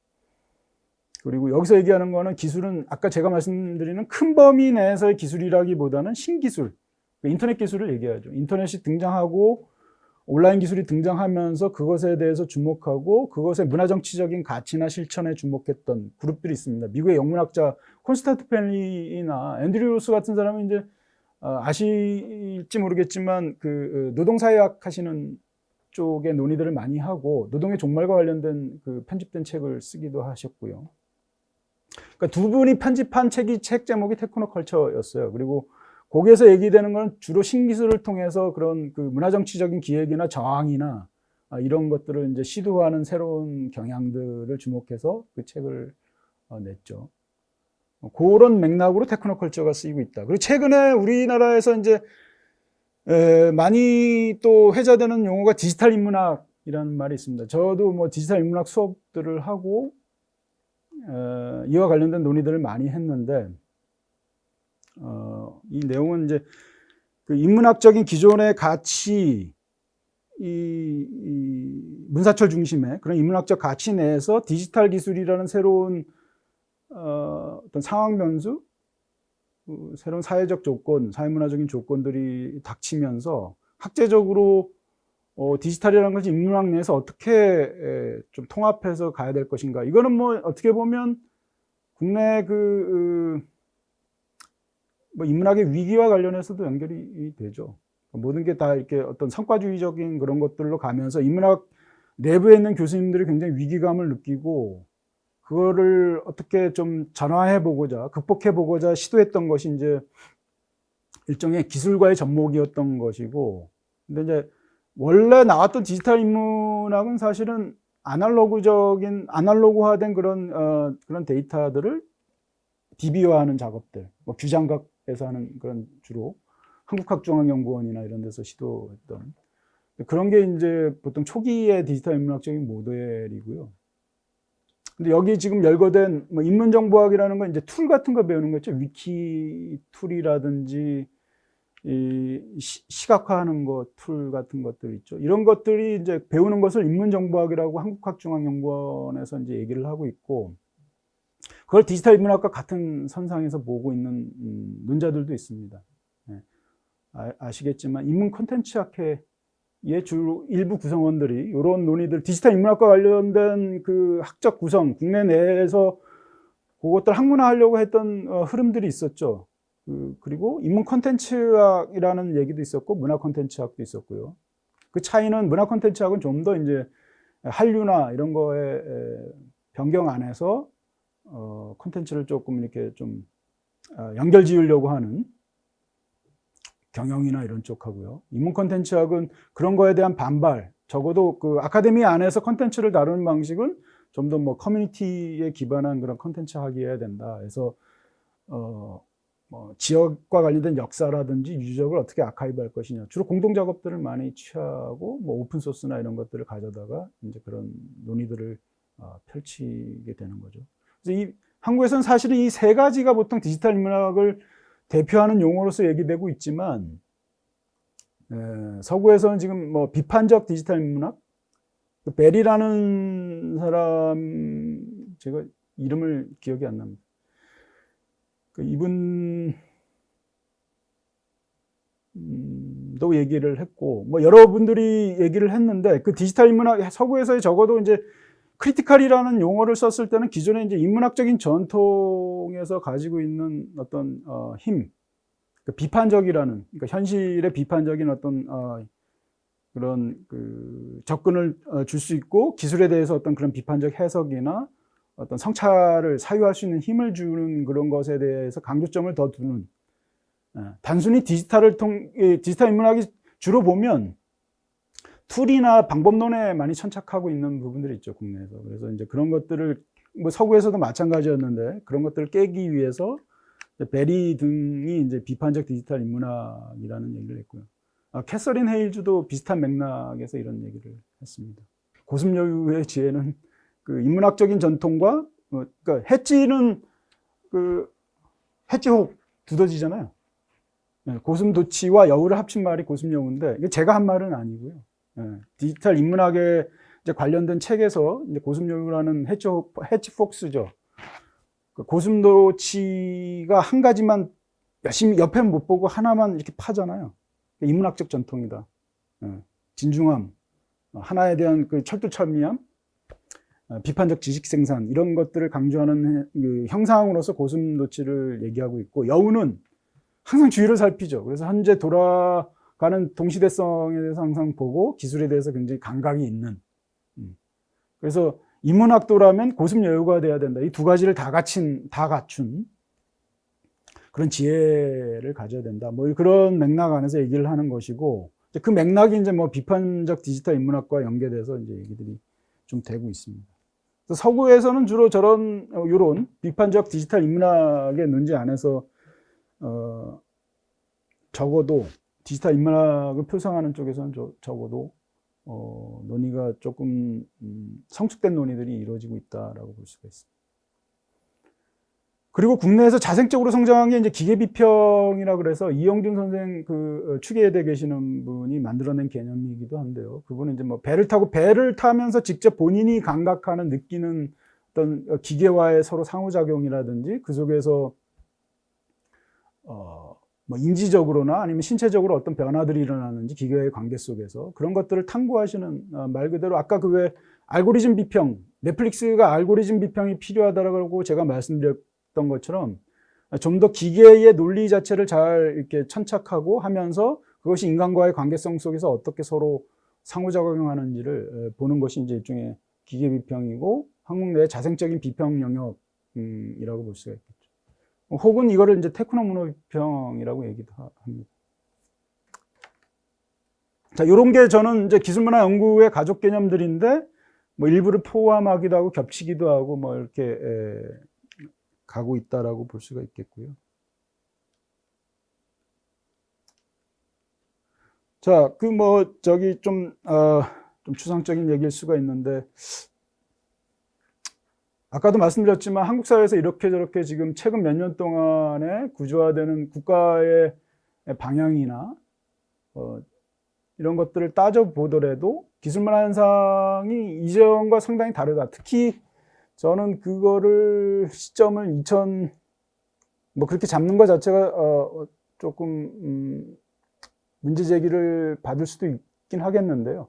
그리고 여기서 얘기하는 거는 기술은 아까 제가 말씀드리는 큰 범위 내에서의 기술이라기보다는 신기술, 인터넷 기술을 얘기하죠. 인터넷이 등장하고 온라인 기술이 등장하면서 그것에 대해서 주목하고 그것의 문화정치적인 가치나 실천에 주목했던 그룹들이 있습니다. 미국의 영문학자 콘스탄트 펠리나 앤드류 로스 같은 사람은 이제 아실지 모르겠지만 그 노동사회학 하시는 쪽의 논의들을 많이 하고 노동의 종말과 관련된 그 편집된 책을 쓰기도 하셨고요. 그러니까 두 분이 편집한 책 제목이 테크노컬처였어요. 그리고 거기에서 얘기되는 건 주로 신기술을 통해서 그런 그 문화정치적인 기획이나 저항이나 이런 것들을 이제 시도하는 새로운 경향들을 주목해서 그 책을 냈죠. 그런 맥락으로 테크노컬처가 쓰이고 있다. 그리고 최근에 우리나라에서 이제 많이 또 회자되는 용어가 디지털 인문학이라는 말이 있습니다. 저도 뭐 디지털 인문학 수업들을 하고 이와 관련된 논의들을 많이 했는데, 이 내용은 이제 그 인문학적인 기존의 가치, 이 문사철 중심의 그런 인문학적 가치 내에서 디지털 기술이라는 새로운 어떤 상황 변수, 새로운 사회적 조건, 사회문화적인 조건들이 닥치면서 학제적으로 디지털이라는 것이 인문학 내에서 어떻게 좀 통합해서 가야 될 것인가. 이거는 뭐 어떻게 보면 국내 뭐 인문학의 위기와 관련해서도 연결이 되죠. 모든 게 다 이렇게 어떤 성과주의적인 그런 것들로 가면서 인문학 내부에 있는 교수님들이 굉장히 위기감을 느끼고 그거를 어떻게 좀 전환해 보고자, 극복해 보고자 시도했던 것이 이제 일종의 기술과의 접목이었던 것이고, 근데 이제 원래 나왔던 디지털 인문학은 사실은 아날로그화된 그런 데이터들을 DB화하는 작업들, 뭐 규장각에서 하는 그런 주로 한국학중앙연구원이나 이런 데서 시도했던 그런 게 이제 보통 초기의 디지털 인문학적인 모델이고요. 근데 여기 지금 열거된 뭐 인문정보학이라는 건 이제 툴 같은 거 배우는 거죠. 위키 툴이라든지 시각화하는 것 툴 같은 것들 있죠. 이런 것들이 이제 배우는 것을 인문정보학이라고 한국학중앙연구원에서 이제 얘기를 하고 있고, 그걸 디지털 인문학과 같은 선상에서 보고 있는 논자들도 있습니다. 네. 아시겠지만 인문 콘텐츠 학회의 주로 일부 구성원들이 이런 논의들, 디지털 인문학과 관련된 그 학적 구성, 국내 내에서 그것들 학문화하려고 했던 흐름들이 있었죠. 그리고 인문 콘텐츠학이라는 얘기도 있었고 문화 콘텐츠학도 있었고요. 그 차이는 문화 콘텐츠학은 좀 더 이제 한류나 이런 거에 변경 안에서 콘텐츠를 조금 이렇게 좀 연결 지으려고 하는 경영이나 이런 쪽하고요. 인문 콘텐츠학은 그런 거에 대한 반발, 적어도 그 아카데미 안에서 콘텐츠를 다루는 방식은 좀 더 뭐 커뮤니티에 기반한 그런 콘텐츠 학이어야 된다. 그래서 뭐 지역과 관련된 역사라든지 유적을 어떻게 아카이브할 것이냐, 주로 공동 작업들을 많이 취하고 뭐 오픈 소스나 이런 것들을 가져다가 이제 그런 논의들을 펼치게 되는 거죠. 그래서 이 한국에서는 사실은 이 세 가지가 보통 디지털 인문학을 대표하는 용어로서 얘기되고 있지만, 서구에서는 지금 뭐 비판적 디지털 인문학, 베리라는 사람, 제가 이름을 기억이 안 납니다. 이분 도 얘기를 했고, 뭐 여러분들이 얘기를 했는데, 그 디지털 인문학, 서구에서의 적어도 이제 크리티컬이라는 용어를 썼을 때는 기존의 이제 인문학적인 전통에서 가지고 있는 어떤 힘, 그 비판적이라는, 그러니까 현실의 비판적인 어떤 그런 그 접근을 줄 수 있고, 기술에 대해서 어떤 그런 비판적 해석이나 어떤 성찰을 사유할 수 있는 힘을 주는 그런 것에 대해서 강조점을 더 두는, 단순히 디지털 인문학이 주로 보면 툴이나 방법론에 많이 천착하고 있는 부분들이 있죠, 국내에서. 그래서 이제 그런 것들을, 뭐 서구에서도 마찬가지였는데, 그런 것들을 깨기 위해서 베리 등이 이제 비판적 디지털 인문학이라는 얘기를 했고요. 캐서린 헤일즈도 비슷한 맥락에서 이런 얘기를 했습니다. 고슴여유의 지혜는 그 인문학적인 전통과, 그러니까 해찌는 그 해찌혹 두더지잖아요. 고슴도치와 여우를 합친 말이 고슴여우인데, 이게 제가 한 말은 아니고요. 디지털 인문학에 이제 관련된 책에서 이제 고슴여우라는 해치폭스죠. 고슴도치가 한 가지만 열심히 옆에 못 보고 하나만 이렇게 파잖아요. 인문학적 전통이다. 진중함, 하나에 대한 그 철두철미함, 비판적 지식 생산, 이런 것들을 강조하는 그 형상으로서 고슴도치를 얘기하고 있고, 여우는 항상 주위를 살피죠. 그래서 현재 돌아가는 동시대성에 대해서 항상 보고 기술에 대해서 굉장히 감각이 있는. 그래서 인문학도라면 고슴여우가 돼야 된다. 이 두 가지를 다 갖춘 그런 지혜를 가져야 된다. 뭐 그런 맥락 안에서 얘기를 하는 것이고, 그 맥락이 이제 뭐 비판적 디지털 인문학과 연계돼서 이제 얘기들이 좀 되고 있습니다. 그래서 서구에서는 주로 요런 비판적 디지털 인문학의 논지 안에서 적어도 디지털 인문학을 표상하는 쪽에서는 적어도 논의가 조금 성숙된 논의들이 이루어지고 있다라고 볼 수가 있습니다. 그리고 국내에서 자생적으로 성장한 게 이제 기계비평이라 그래서 이영준 선생 그 추계대 계시는 분이 만들어낸 개념이기도 한데요. 그분은 이제 뭐 배를 타면서 직접 본인이 감각하는, 느끼는 어떤 기계와의 서로 상호작용이라든지, 그 속에서 뭐 인지적으로나 아니면 신체적으로 어떤 변화들이 일어나는지, 기계와의 관계 속에서 그런 것들을 탐구하시는, 말 그대로 아까 그 왜 알고리즘 비평, 넷플릭스가 알고리즘 비평이 필요하다고 제가 말씀드렸던 것처럼 좀 더 기계의 논리 자체를 잘 이렇게 천착하고 하면서 그것이 인간과의 관계성 속에서 어떻게 서로 상호작용하는지를 보는 것이 이제 일종의 기계 비평이고, 한국 내의 자생적인 비평 영역이라고 볼 수가 있겠죠. 혹은 이거를 이제 테크노문호 비평이라고 얘기도 합니다. 자, 요런 게 저는 이제 기술문화 연구의 가족 개념들인데, 뭐 일부를 포함하기도 하고 겹치기도 하고 뭐 이렇게 가고 있다라고 볼 수가 있겠고요. 자, 그 뭐 저기 좀 추상적인 얘기일 수가 있는데, 아까도 말씀드렸지만 한국 사회에서 이렇게 저렇게 지금 최근 몇 년 동안에 구조화되는 국가의 방향이나 이런 것들을 따져보더라도 기술문화 현상이 이전과 상당히 다르다. 특히 저는 그거를 시점을 뭐 그렇게 잡는 것 자체가 조금 문제 제기를 받을 수도 있긴 하겠는데요.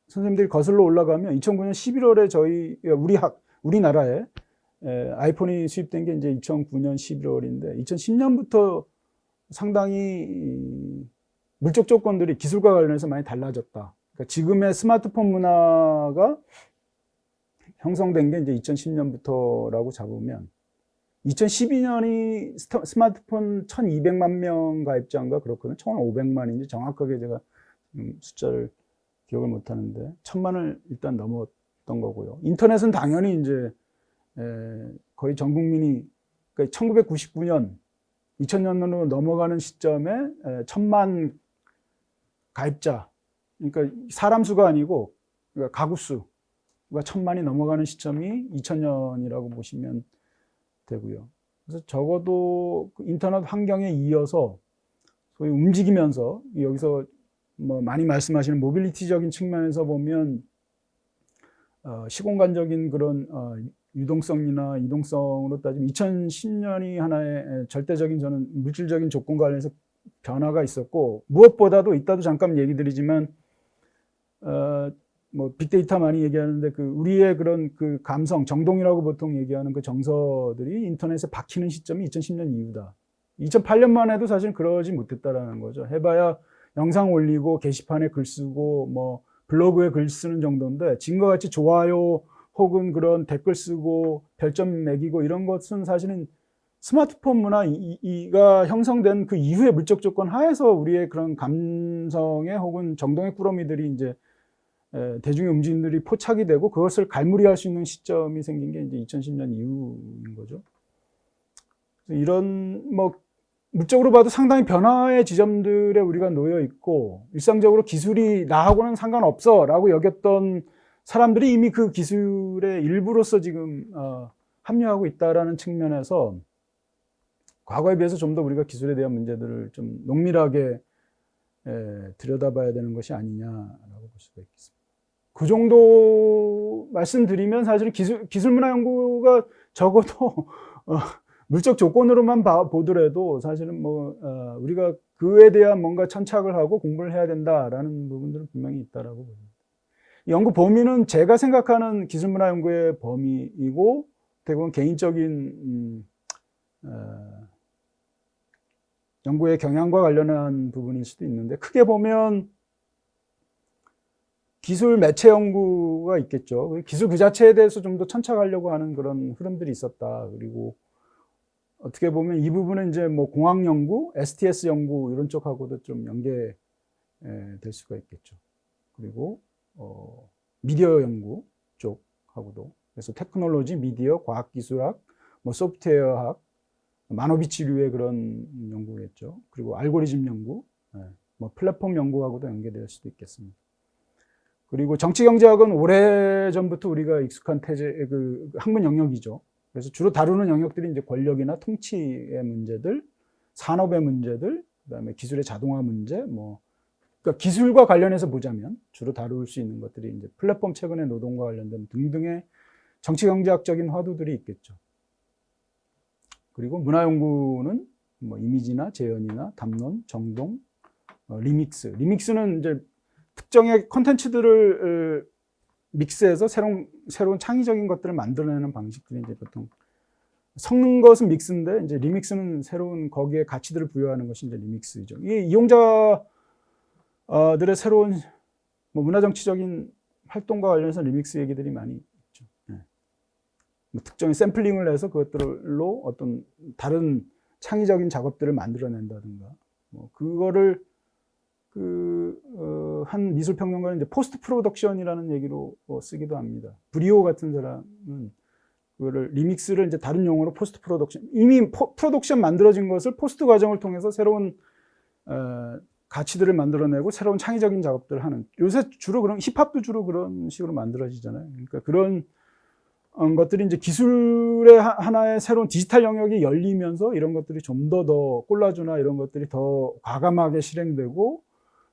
선생님들이 거슬러 올라가면 2009년 11월에 우리나라에 아이폰이 수입된 게 이제 2009년 11월인데 2010년부터 상당히 물적 조건들이 기술과 관련해서 많이 달라졌다. 그러니까 지금의 스마트폰 문화가 형성된 게 이제 2010년부터라고 잡으면 2012년이 스마트폰 1200만 명 가입자인가 그렇거든요. 1500만인지 정확하게 제가 숫자를 기억을 못 하는데 1000만을 일단 넘었던 거고요. 인터넷은 당연히 이제 거의 전 국민이, 그러니까 1999년 2000년으로 넘어가는 시점에 1000만 가입자, 그러니까 사람 수가 아니고 그러니까 가구 수, 천만이 넘어가는 시점이 2000년이라고 보시면 되고요. 그래서 적어도 인터넷 환경에 이어서 소위 움직이면서 여기서 뭐 많이 말씀하시는 모빌리티적인 측면에서 보면 시공간적인 그런 유동성이나 이동성으로 따지면 2010년이 하나의 절대적인 저는 물질적인 조건과 관련해서 변화가 있었고, 무엇보다도 이따도 잠깐 얘기 드리지만 뭐 빅데이터 많이 얘기하는데 그 우리의 그런 그 감성, 정동이라고 보통 얘기하는 그 정서들이 인터넷에 박히는 시점이 2010년 이후다. 2008년만 해도 사실 그러지 못했다라는 거죠. 해봐야 영상 올리고 게시판에 글 쓰고 뭐 블로그에 글 쓰는 정도인데, 지금과 같이 좋아요 혹은 그런 댓글 쓰고 별점 매기고 이런 것은 사실은 스마트폰 문화가 형성된 그 이후의 물적 조건 하에서 우리의 그런 감성의 혹은 정동의 꾸러미들이 이제 대중의 움직임들이 포착이 되고 그것을 갈무리할 수 있는 시점이 생긴 게 이제 2010년 이후인 거죠. 이런 뭐 물적으로 봐도 상당히 변화의 지점들에 우리가 놓여 있고, 일상적으로 기술이 나하고는 상관없어라고 여겼던 사람들이 이미 그 기술의 일부로서 지금 합류하고 있다라는 측면에서 과거에 비해서 좀 더 우리가 기술에 대한 문제들을 좀 농밀하게 들여다봐야 되는 것이 아니냐라고 볼 수가 있겠습니다. 그 정도 말씀드리면 사실 기술문화연구가 적어도 물적 조건으로만 보더라도 사실은 뭐 우리가 그에 대한 뭔가 천착을 하고 공부를 해야 된다라는 부분들은 분명히 있다라고 봅니다. 연구 범위는 제가 생각하는 기술문화연구의 범위이고 대부분 개인적인 연구의 경향과 관련한 부분일 수도 있는데, 크게 보면 기술 매체 연구가 있겠죠. 기술 그 자체에 대해서 좀 더 천착하려고 하는 그런 흐름들이 있었다. 그리고 어떻게 보면 이 부분은 이제 뭐 공학 연구, STS 연구 이런 쪽하고도 좀 연계될 수가 있겠죠. 그리고 미디어 연구 쪽하고도, 그래서 테크놀로지, 미디어, 과학기술학, 뭐 소프트웨어학, 만호비치류의 그런 연구겠죠. 그리고 알고리즘 연구, 뭐 플랫폼 연구하고도 연계될 수도 있겠습니다. 그리고 정치경제학은 오래전부터 우리가 익숙한 그 학문 영역이죠. 그래서 주로 다루는 영역들이 이제 권력이나 통치의 문제들, 산업의 문제들, 그다음에 기술의 자동화 문제, 뭐 그러니까 기술과 관련해서 보자면 주로 다룰 수 있는 것들이 이제 플랫폼 최근의 노동과 관련된 등등의 정치경제학적인 화두들이 있겠죠. 그리고 문화연구는 뭐 이미지나 재현이나 담론, 정동, 리믹스. 리믹스는 이제 특정의 콘텐츠들을 믹스해서 새로운 창의적인 것들을 만들어내는 방식들이 이제 보통 섞는 것은 믹스인데, 이제 리믹스는 새로운 거기에 가치들을 부여하는 것이 이제 리믹스죠. 이 이용자들의 새로운 뭐 문화정치적인 활동과 관련해서 리믹스 얘기들이 많이 있죠. 뭐 특정의 샘플링을 해서 그것들로 어떤 다른 창의적인 작업들을 만들어낸다든가, 뭐 그거를 한 미술평론가는 이제 포스트 프로덕션이라는 얘기로 쓰기도 합니다. 브리오 같은 사람은 그거를 리믹스를 이제 다른 용어로 포스트 프로덕션, 이미 프로덕션 만들어진 것을 포스트 과정을 통해서 새로운 가치들을 만들어내고 새로운 창의적인 작업들을 하는, 요새 주로 그런 힙합도 주로 그런 식으로 만들어지잖아요. 그러니까 그런 것들이 이제 기술의 하나의 새로운 디지털 영역이 열리면서 이런 것들이 좀 더 콜라주나 이런 것들이 더 과감하게 실행되고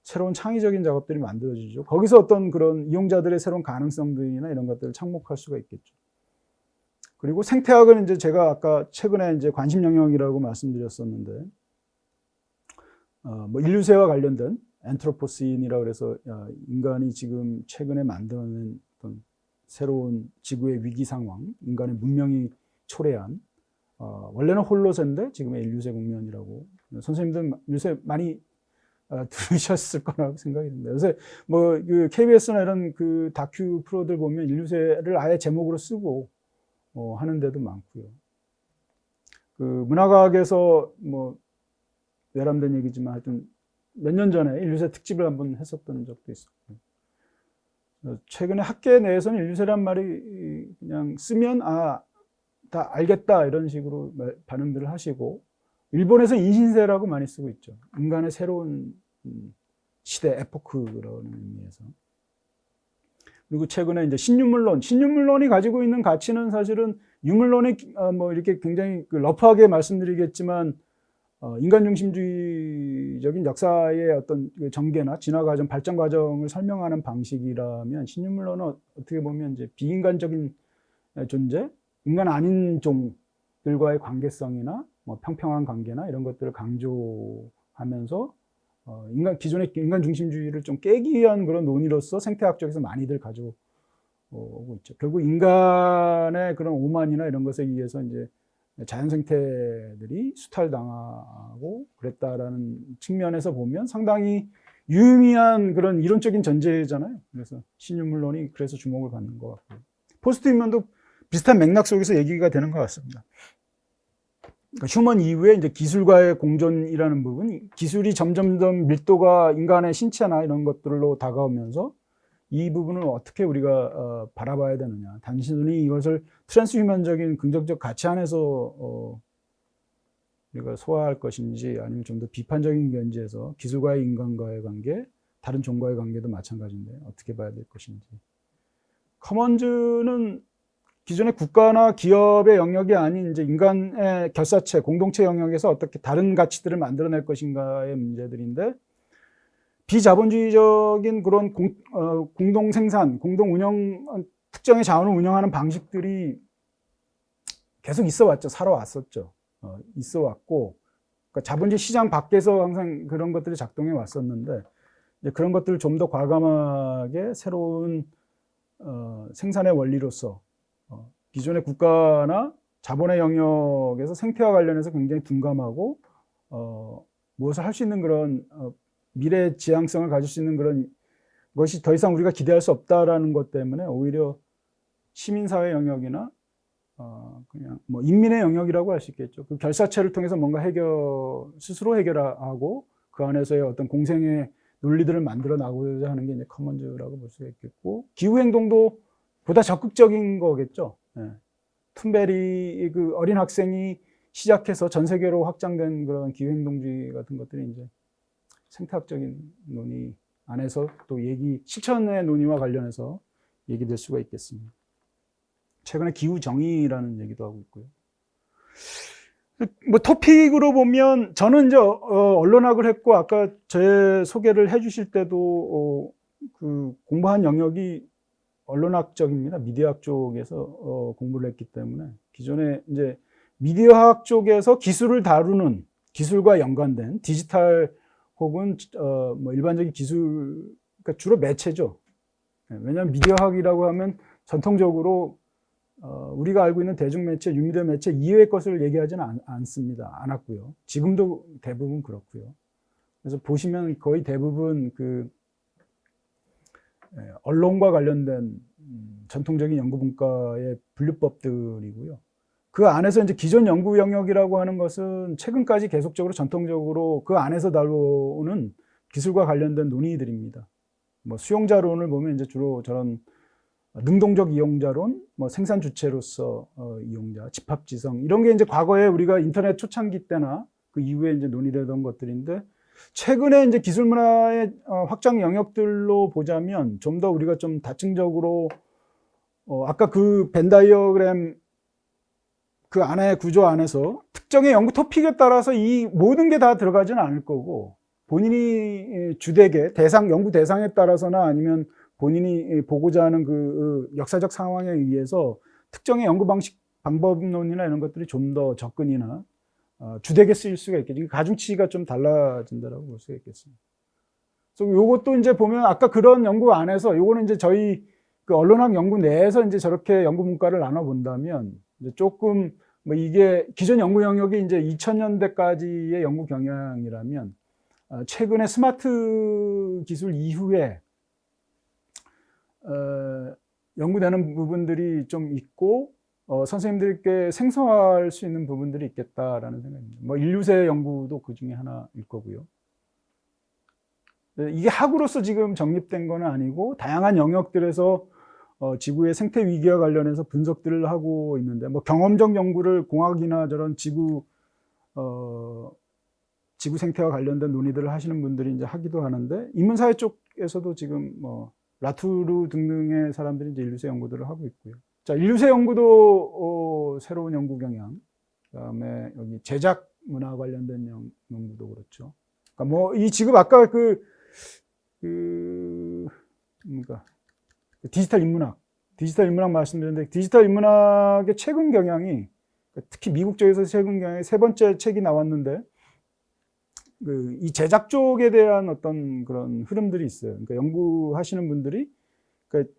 새로운 창의적인 작업들이 만들어지죠. 거기서 어떤 그런 이용자들의 새로운 가능성들이나 이런 것들을 착목할 수가 있겠죠. 그리고 생태학은 이제 제가 아까 최근에 이제 관심 영역이라고 말씀드렸었는데, 뭐 인류세와 관련된 엔트로포신이라고 그래서 인간이 지금 최근에 만들어낸 어떤 새로운 지구의 위기 상황, 인간의 문명이 초래한 원래는 홀로세인데 지금의 인류세 국면이라고, 선생님들 요새 많이 들으셨을 거라고 생각이 듭니다. 요새 뭐 그 KBS나 이런 그 다큐 프로들 보면 인류세를 아예 제목으로 쓰고 하는 데도 많고요. 그 문화과학에서 뭐 외람된 얘기지만 하여튼 몇 년 전에 인류세 특집을 한번 했었던 적도 있었고, 최근에 학계 내에서는 인류세란 말이 그냥 쓰면 다 알겠다 이런 식으로 반응들을 하시고, 일본에서 인신세라고 많이 쓰고 있죠. 인간의 새로운 시대, 에포크 그런 의미에서. 그리고 최근에 이제 신유물론이 가지고 있는 가치는 사실은 유물론이 뭐 이렇게 굉장히 그 러프하게 말씀드리겠지만 인간 중심주의적인 역사의 어떤 그 전개나 진화 과정, 발전 과정을 설명하는 방식이라면 신유물론은 어떻게 보면 이제 비인간적인 존재, 인간 아닌 종들과의 관계성이나 뭐 평평한 관계나 이런 것들을 강조하면서 기존의 인간 중심주의를 좀 깨기 위한 그런 논의로서 생태학적에서 많이들 가져오고 있죠. 결국 인간의 그런 오만이나 이런 것에 의해서 이제 자연 생태들이 수탈당하고 그랬다라는 측면에서 보면 상당히 유의미한 그런 이론적인 전제잖아요. 그래서 신유물론이 그래서 주목을 받는 것 같고요. 포스트 휴먼도 비슷한 맥락 속에서 얘기가 되는 것 같습니다. 그러니까 휴먼 이후에 이제 기술과의 공존이라는 부분, 기술이 점점 더 밀도가 인간의 신체나 이런 것들로 다가오면서 이 부분을 어떻게 우리가 바라봐야 되느냐. 단순히 이것을 트랜스휴먼적인 긍정적 가치 안에서 우리가 소화할 것인지 아니면 좀 더 비판적인 견지에서 기술과의 인간과의 관계, 다른 종과의 관계도 마찬가지인데 어떻게 봐야 될 것인지. 커먼즈는 기존의 국가나 기업의 영역이 아닌 이제 인간의 결사체, 공동체 영역에서 어떻게 다른 가치들을 만들어낼 것인가의 문제들인데 비자본주의적인 그런 공동 생산, 공동 운영, 특정의 자원을 운영하는 방식들이 계속 있어 왔죠. 살아왔었죠. 있어 왔고, 그러니까 자본주의 시장 밖에서 항상 그런 것들이 작동해 왔었는데, 이제 그런 것들을 좀 더 과감하게 새로운 생산의 원리로서 기존의 국가나 자본의 영역에서 생태와 관련해서 굉장히 둔감하고 무엇을 할 수 있는 그런 미래 지향성을 가질 수 있는 그런 것이 더 이상 우리가 기대할 수 없다라는 것 때문에 오히려 시민사회 영역이나 그냥 뭐 인민의 영역이라고 할 수 있겠죠. 그 결사체를 통해서 뭔가 스스로 해결하고 그 안에서의 어떤 공생의 논리들을 만들어 나가고자 하는 게 이제 커먼즈라고 볼 수가 있겠고, 기후 행동도 보다 적극적인 거겠죠. 예. 툰베리 그 어린 학생이 시작해서 전 세계로 확장된 그런 기후 행동주의 같은 것들이 이제 생태학적인 논의 안에서 또 실천의 논의와 관련해서 얘기될 수가 있겠습니다. 최근에 기후 정의라는 얘기도 하고 있고요. 뭐 토픽으로 보면 저는 이제 언론학을 했고 아까 제 소개를 해주실 때도 그 공부한 영역이 언론학적입니다. 미디어학 쪽에서 공부를 했기 때문에 기존에 이제 미디어학 쪽에서 기술을 다루는 기술과 연관된 디지털 혹은 뭐 일반적인 기술, 그러니까 주로 매체죠. 왜냐하면 미디어학이라고 하면 전통적으로 우리가 알고 있는 대중매체, 뉴미디어 매체 이외의 것을 얘기하지는 않았고요. 지금도 대부분 그렇고요. 그래서 보시면 거의 대부분 그 언론과 관련된 전통적인 연구 분과의 분류법들이고요. 그 안에서 이제 기존 연구 영역이라고 하는 것은 최근까지 계속적으로 전통적으로 그 안에서 다루는 기술과 관련된 논의들입니다. 뭐 수용자론을 보면 이제 주로 저런 능동적 이용자론, 뭐 생산 주체로서 이용자, 집합지성 이런 게 이제 과거에 우리가 인터넷 초창기 때나 그 이후에 이제 논의되던 것들인데 최근에 이제 기술 문화의 확장 영역들로 보자면 좀 더 우리가 좀 다층적으로 아까 그 벤 다이어그램 그 안에 구조 안에서 특정의 연구 토픽에 따라서 이 모든 게 다 들어가지는 않을 거고 본인이 주되게 연구 대상에 따라서나 아니면 본인이 보고자 하는 그 역사적 상황에 의해서 특정의 연구 방법론이나 이런 것들이 좀 더 접근이나 주되게 쓰일 수가 있겠죠. 가중치가 좀 달라진다라고 볼 수가 있겠습니다. 그래서 요것도 이제 보면 아까 그런 연구 안에서 요거는 이제 저희 그 언론학 연구 내에서 이제 저렇게 연구 문과를 나눠 본다면 이제 조금 뭐 이게 기존 연구 영역이 이제 2000년대까지의 연구 경향이라면 최근에 스마트 기술 이후에 연구되는 부분들이 좀 있고 선생님들께 생성할 수 있는 부분들이 있겠다라는 생각입니다. 뭐 인류세 연구도 그 중에 하나일 거고요. 이게 학으로서 지금 정립된 건 아니고 다양한 영역들에서 지구의 생태 위기와 관련해서 분석들을 하고 있는데 뭐 경험적 연구를 공학이나 저런 지구 생태와 관련된 논의들을 하시는 분들이 이제 하기도 하는데 인문사회 쪽에서도 지금 뭐 라투르 등등의 사람들이 이제 인류세 연구들을 하고 있고요. 자, 인류세 연구도 새로운 연구 경향, 그다음에 여기 제작 문화 관련된 연구도 그렇죠. 그러니까 뭐 이 지금 아까 뭡니까? 디지털 인문학 말씀드렸는데 디지털 인문학의 최근 경향이 특히 미국 쪽에서 최근 경향에 세 번째 책이 나왔는데 이 제작 쪽에 대한 어떤 그런 흐름들이 있어요. 그러니까 연구하시는 분들이 그러니까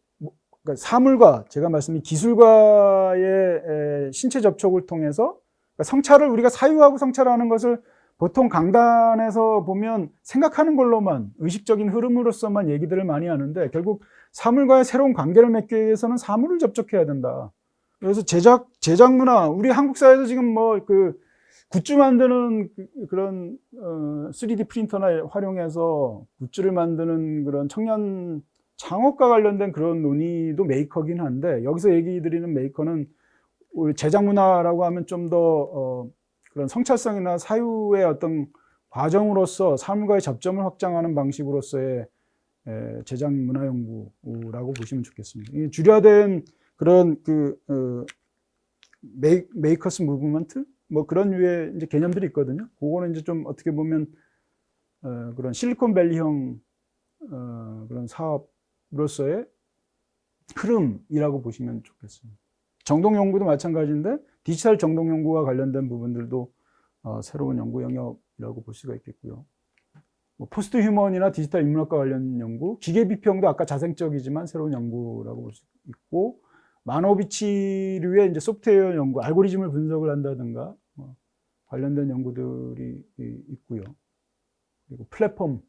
사물과 제가 말씀드린 기술과의 신체 접촉을 통해서 그러니까 성찰을 우리가 사유하고 성찰하는 것을 보통 강단에서 보면 생각하는 걸로만 의식적인 흐름으로서만 얘기들을 많이 하는데 결국 사물과의 새로운 관계를 맺기 위해서는 사물을 접촉해야 된다. 그래서 제작 문화, 우리 한국 사회에서 지금 뭐 굿즈 만드는 그런 3D 프린터나 활용해서 굿즈를 만드는 그런 청년 창업과 관련된 그런 논의도 메이커긴 한데 여기서 얘기 드리는 메이커는 우리 제작 문화라고 하면 좀 더 그런 성찰성이나 사유의 어떤 과정으로서 사물과의 접점을 확장하는 방식으로서의 제작 문화 연구라고 보시면 좋겠습니다. 이 줄여된 그런 메이커스 무브먼트 뭐 그런 류의 이제 개념들이 있거든요. 그거는 이제 좀 어떻게 보면 그런 실리콘밸리형 그런 사업으로서의 흐름이라고 보시면 좋겠습니다. 정동 연구도 마찬가지인데 디지털 정동 연구와 관련된 부분들도 새로운 연구 영역이라고 볼 수가 있겠고요. 뭐 포스트 휴먼이나 디지털 인문학과 관련 연구, 기계 비평도 아까 자생적이지만 새로운 연구라고 볼 수 있고, 마노비치류의 이제 소프트웨어 연구, 알고리즘을 분석을 한다든가 관련된 연구들이 있고요. 그리고 플랫폼,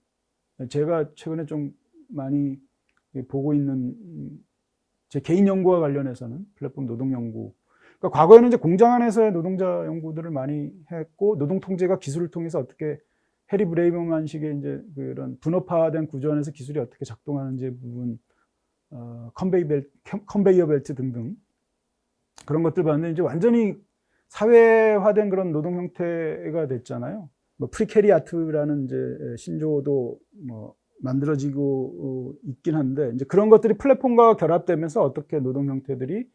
제가 최근에 좀 많이 보고 있는 제 개인 연구와 관련해서는 플랫폼 노동 연구. 그러니까 과거에는 이제 공장 안에서의 노동자 연구들을 많이 했고, 노동 통제가 기술을 통해서 어떻게 해리 브레이먼식의 이제 그런 분업화된 구조 안에서 기술이 어떻게 작동하는지 부분, 컨베이어 벨트 등등 그런 것들 봤는데 이제 완전히 사회화된 그런 노동 형태가 됐잖아요. 뭐 프리캐리아트라는 이제 신조어도 뭐 만들어지고 있긴 한데 이제 그런 것들이 플랫폼과 결합되면서 어떻게 노동 형태들이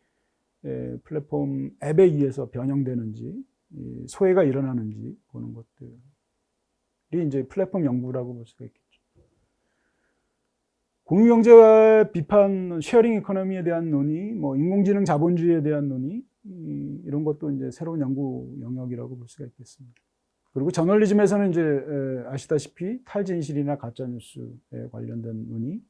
플랫폼 앱에 의해서 변형되는지 소외가 일어나는지 보는 것들이 이제 플랫폼 연구라고 볼 수가 있겠죠. 공유경제와 비판, 쉐어링 이코노미에 대한 논의, 뭐 인공지능 자본주의에 대한 논의 이런 것도 이제 새로운 연구 영역이라고 볼 수가 있겠습니다. 그리고 저널리즘에서는 이제 아시다시피 탈진실이나 가짜뉴스에 관련된 논의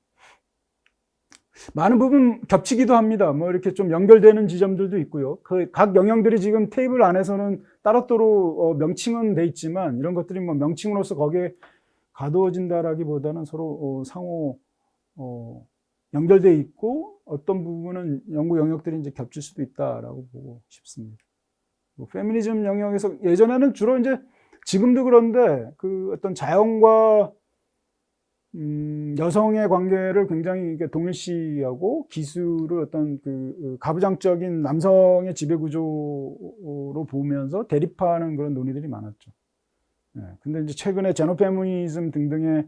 많은 부분 겹치기도 합니다. 뭐 이렇게 좀 연결되는 지점들도 있고요. 그 각 영역들이 지금 테이블 안에서는 따로따로 명칭은 돼 있지만 이런 것들이 뭐 명칭으로서 거기에 가두어진다라기보다는 서로 상호 연결돼 있고 어떤 부분은 연구 영역들이 이제 겹칠 수도 있다라고 보고 싶습니다. 뭐 페미니즘 영역에서 예전에는 주로 이제 지금도 그런데 그 어떤 자연과 여성의 관계를 굉장히 동일시하고 기술을 어떤 그 가부장적인 남성의 지배 구조로 보면서 대립하는 그런 논의들이 많았죠. 근데 이제 최근에 제노페미니즘 등등의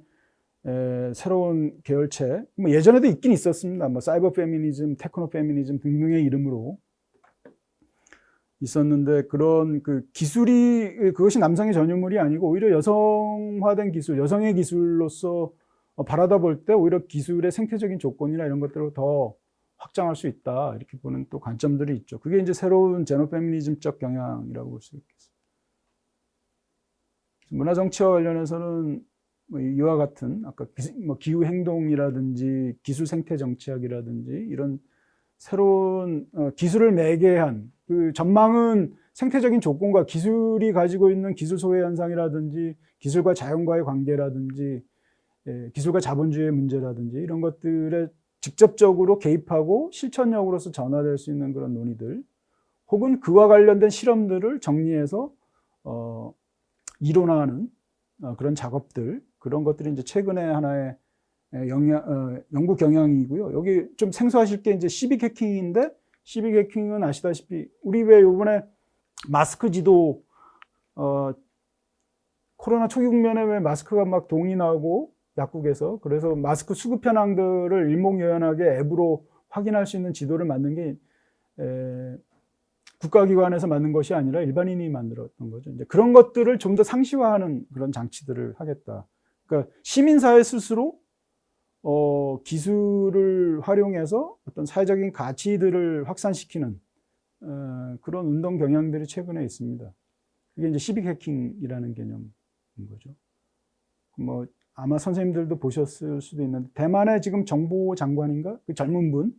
새로운 계열체, 뭐 예전에도 있긴 있었습니다. 뭐 사이버 페미니즘, 테크노 페미니즘 등등의 이름으로 있었는데 그런 그 기술이 그것이 남성의 전유물이 아니고 오히려 여성화된 기술, 여성의 기술로서 바라다 볼 때 오히려 기술의 생태적인 조건이나 이런 것들을 더 확장할 수 있다 이렇게 보는 또 관점들이 있죠. 그게 이제 새로운 제노페미니즘적 경향이라고 볼 수 있겠습니다. 문화 정치와 관련해서는 뭐 이와 같은 아까 뭐 기후 행동이라든지 기술 생태 정치학이라든지 이런 새로운 기술을 매개한 그 전망은 생태적인 조건과 기술이 가지고 있는 기술 소외 현상이라든지 기술과 자연과의 관계라든지 기술과 자본주의의 문제라든지 이런 것들에 직접적으로 개입하고 실천력으로서 전환될 수 있는 그런 논의들 혹은 그와 관련된 실험들을 정리해서 이론화하는 그런 작업들 그런 것들이 이제 최근에 하나의 연구 경향이고요. 여기 좀 생소하실 게 이제 시빅 해킹인데 시빅 해킹은 아시다시피 우리 왜 이번에 마스크 지도 코로나 초기 국면에 왜 마스크가 막 동이 나고 약국에서. 그래서 마스크 수급 현황들을 일목요연하게 앱으로 확인할 수 있는 지도를 만든 게 국가기관에서 만든 것이 아니라 일반인이 만들었던 거죠. 이제 그런 것들을 좀 더 상시화하는 그런 장치들을 하겠다. 그러니까 시민사회 스스로 기술을 활용해서 어떤 사회적인 가치들을 확산시키는 그런 운동 경향들이 최근에 있습니다. 그게 이제 시빅 해킹이라는 개념인 거죠. 뭐 아마 선생님들도 보셨을 수도 있는데 대만의 지금 정보장관인가 그 젊은 분,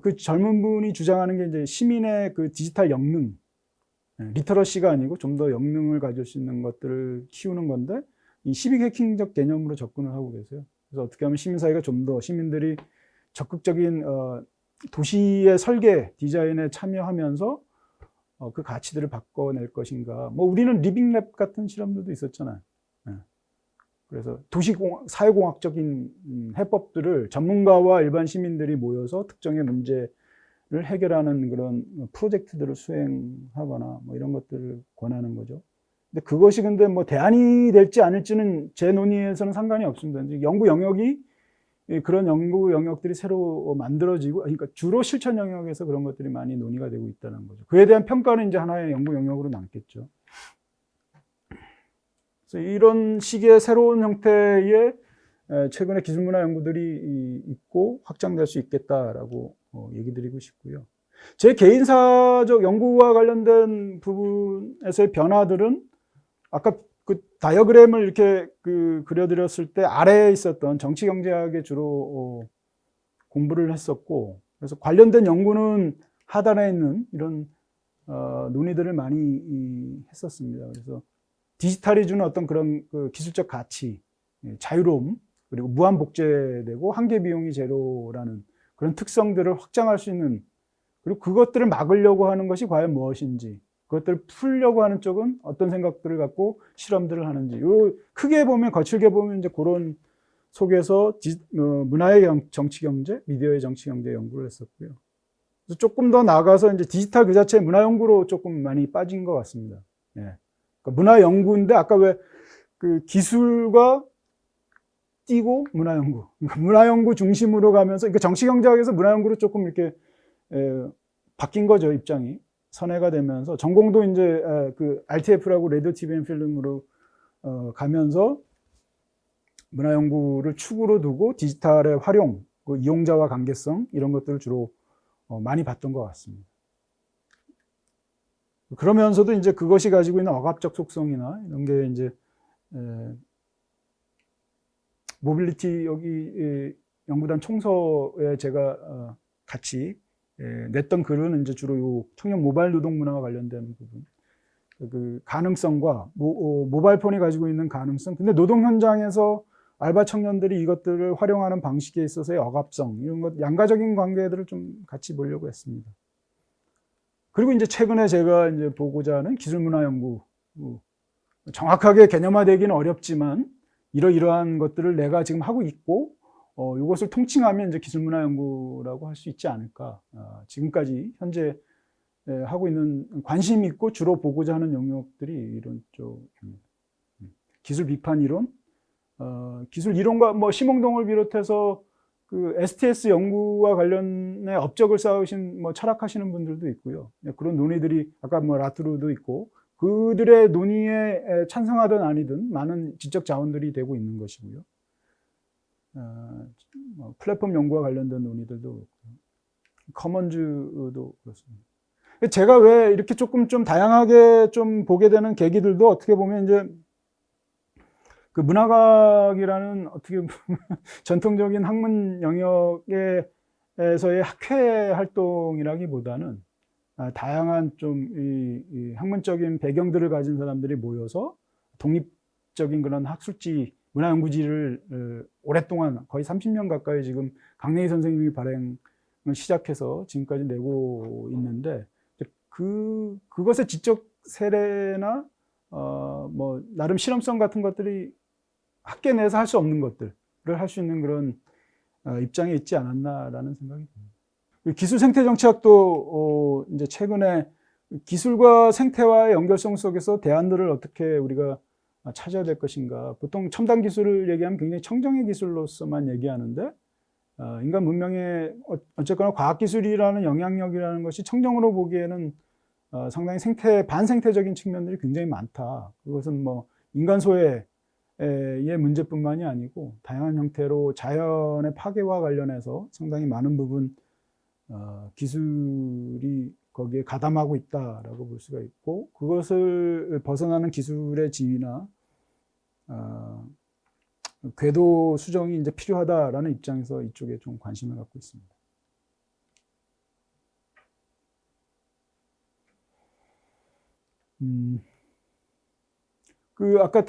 그 젊은 분이 주장하는 게 이제 시민의 그 디지털 역능, 리터러시가 아니고 좀 더 역능을 가질 수 있는 것들을 키우는 건데 이 시빅 해킹적 개념으로 접근을 하고 계세요. 그래서 어떻게 하면 시민사회가 좀 더 시민들이 적극적인 도시의 설계, 디자인에 참여하면서 그 가치들을 바꿔낼 것인가. 뭐 우리는 리빙랩 같은 실험들도 있었잖아요. 그래서 사회공학적인 해법들을 전문가와 일반 시민들이 모여서 특정의 문제를 해결하는 그런 프로젝트들을 수행하거나 뭐 이런 것들을 권하는 거죠. 근데 그것이 근데 뭐 대안이 될지 아닐지는 제 논의에서는 상관이 없습니다. 연구 영역이 그런 연구 영역들이 새로 만들어지고, 그러니까 주로 실천 영역에서 그런 것들이 많이 논의가 되고 있다는 거죠. 그에 대한 평가는 이제 하나의 연구 영역으로 남겠죠. 그래서 이런 식의 새로운 형태의 최근에 기술문화 연구들이 있고 확장될 수 있겠다라고 얘기 드리고 싶고요. 제 개인사적 연구와 관련된 부분에서의 변화들은 아까 그 다이어그램을 이렇게 그려드렸을 때 아래에 있었던 정치경제학에 주로 공부를 했었고, 그래서 관련된 연구는 하단에 있는 이런 논의들을 많이 했었습니다. 그래서 디지털이 주는 어떤 그런 그 기술적 가치, 자유로움, 그리고 무한 복제되고 한계 비용이 제로라는 그런 특성들을 확장할 수 있는, 그리고 그것들을 막으려고 하는 것이 과연 무엇인지, 그것들을 풀려고 하는 쪽은 어떤 생각들을 갖고 실험들을 하는지, 크게 보면, 거칠게 보면 이제 그런 속에서 문화의 정치경제, 미디어의 정치경제 연구를 했었고요. 그래서 조금 더 나아가서 이제 디지털 그 자체의 문화 연구로 조금 많이 빠진 것 같습니다. 예. 그러니까 문화 연구인데 아까 왜 그 기술과 띄고 문화 연구, 그러니까 문화 연구 중심으로 가면서, 그러니까 정치경제학에서 문화 연구로 조금 이렇게 바뀐 거죠, 입장이. 선회가 되면서 전공도 이제 그 RTF라고 라디오 TV 앤 필름으로 가면서 문화 연구를 축으로 두고 디지털의 활용, 그 이용자와 관계성 이런 것들을 주로 많이 봤던 것 같습니다. 그러면서도 이제 그것이 가지고 있는 억압적 속성이나 이런 게 이제 모빌리티 여기 연구단 총서에 제가 같이 냈던 글은 이제 주로 요 청년 모바일 노동 문화와 관련된 부분, 그 가능성과 모바일폰이 가지고 있는 가능성, 근데 노동 현장에서 알바 청년들이 이것들을 활용하는 방식에 있어서의 억압성, 이런 것, 양가적인 관계들을 좀 같이 보려고 했습니다. 그리고 이제 최근에 제가 이제 보고자 하는 기술문화 연구, 정확하게 개념화되기는 어렵지만 이러이러한 것들을 내가 지금 하고 있고 이것을 통칭하면 이제 기술문화 연구라고 할 수 있지 않을까. 지금까지 현재 하고 있는 관심 있고 주로 보고자 하는 영역들이 이런 쪽, 기술 비판 이론, 기술 이론과 뭐 심홍동을 비롯해서 그 STS 연구와 관련해 업적을 쌓으신 뭐 철학하시는 분들도 있고요. 그런 논의들이 아까 뭐 라투르도 있고 그들의 논의에 찬성하든 아니든 많은 지적 자원들이 되고 있는 것이고요. 플랫폼 연구와 관련된 논의들도 그렇고, 커먼즈도 그렇습니다. 제가 왜 이렇게 조금 좀 다양하게 좀 보게 되는 계기들도 어떻게 보면 이제 그 문화과학이라는 어떻게 보면 전통적인 학문 영역에서의 학회 활동이라기보다는 다양한 좀 이 학문적인 배경들을 가진 사람들이 모여서 독립적인 그런 학술지, 문화연구지를 오랫동안 거의 30년 가까이 지금 강내희 선생님이 발행을 시작해서 지금까지 내고 있는데, 그것의 지적 세례나 뭐 나름 실험성 같은 것들이 학계 내에서 할 수 없는 것들을 할 수 있는 그런 입장에 있지 않았나라는 생각이 듭니다. 기술 생태 정치학도 이제 최근에 기술과 생태와의 연결성 속에서 대안들을 어떻게 우리가 찾아야 될 것인가. 보통 첨단 기술을 얘기하면 굉장히 청정의 기술로서만 얘기하는데 인간 문명의 어쨌거나 과학기술이라는 영향력이라는 것이 청정으로 보기에는 상당히 반생태적인 측면들이 굉장히 많다. 그것은 뭐 인간 소외의 문제뿐만이 아니고 다양한 형태로 자연의 파괴와 관련해서 상당히 많은 부분 기술이 거기에 가담하고 있다라고 볼 수가 있고, 그것을 벗어나는 기술의 지위나 궤도 수정이 이제 필요하다라는 입장에서 이쪽에 좀 관심을 갖고 있습니다. 아까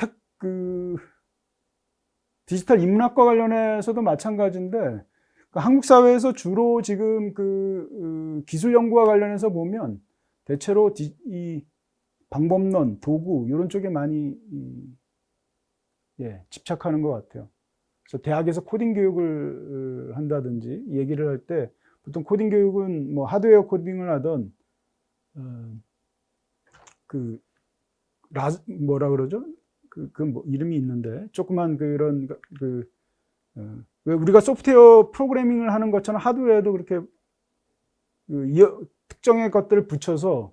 디지털 인문학과 관련해서도 마찬가지인데, 한국 사회에서 주로 지금 기술 연구와 관련해서 보면 대체로 이 방법론, 도구 이런 쪽에 많이 집착하는 것 같아요. 그래서 대학에서 코딩 교육을 한다든지 얘기를 할 때 보통 코딩 교육은 뭐 하드웨어 코딩을 하던 뭐라 그러죠? 뭐 이름이 있는데 조그만 그런 왜 우리가 소프트웨어 프로그래밍을 하는 것처럼 하드웨어도 그렇게 특정의 것들을 붙여서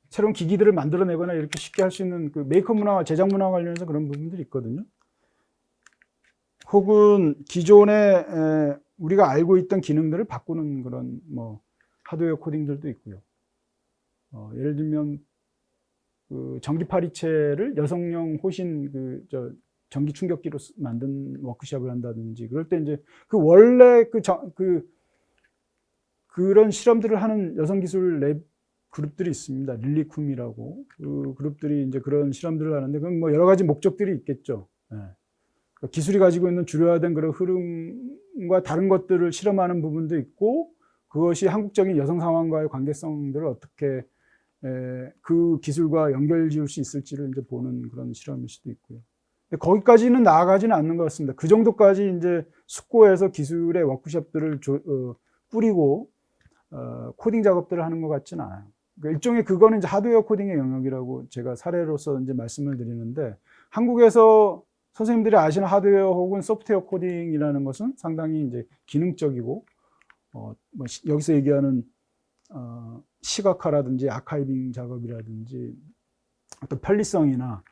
새로운 기기들을 만들어내거나 이렇게 쉽게 할 수 있는 메이커 문화와 제작 문화와 관련해서 그런 부분들이 있거든요. 혹은 기존에 우리가 알고 있던 기능들을 바꾸는 그런 뭐 하드웨어 코딩들도 있고요. 예를 들면 전기파리채를 여성용 호신 전기 충격기로 만든 워크숍을 한다든지, 그럴 때 이제 원래 그런 실험들을 하는 여성 기술 랩 그룹들이 있습니다. 릴리쿰이라고. 그 그룹들이 이제 그런 실험들을 하는데, 그건 뭐 여러 가지 목적들이 있겠죠. 그러니까 기술이 가지고 있는 주류화된 그런 흐름과 다른 것들을 실험하는 부분도 있고, 그것이 한국적인 여성 상황과의 관계성들을 어떻게 그 기술과 연결 지을 수 있을지를 이제 보는 그런 실험일 수도 있고요. 근데 거기까지는 나아가지는 않는 것 같습니다. 그 정도까지 이제 숙고해서 기술의 워크숍들을 꾸리고 코딩 작업들을 하는 것 같지는 않아요. 그러니까 일종의 그거는 이제 하드웨어 코딩의 영역이라고 제가 사례로서 이제 말씀을 드리는데, 한국에서 선생님들이 아시는 하드웨어 혹은 소프트웨어 코딩이라는 것은 상당히 이제 기능적이고, 뭐 여기서 얘기하는 시각화라든지 아카이빙 작업이라든지 어떤 편리성이나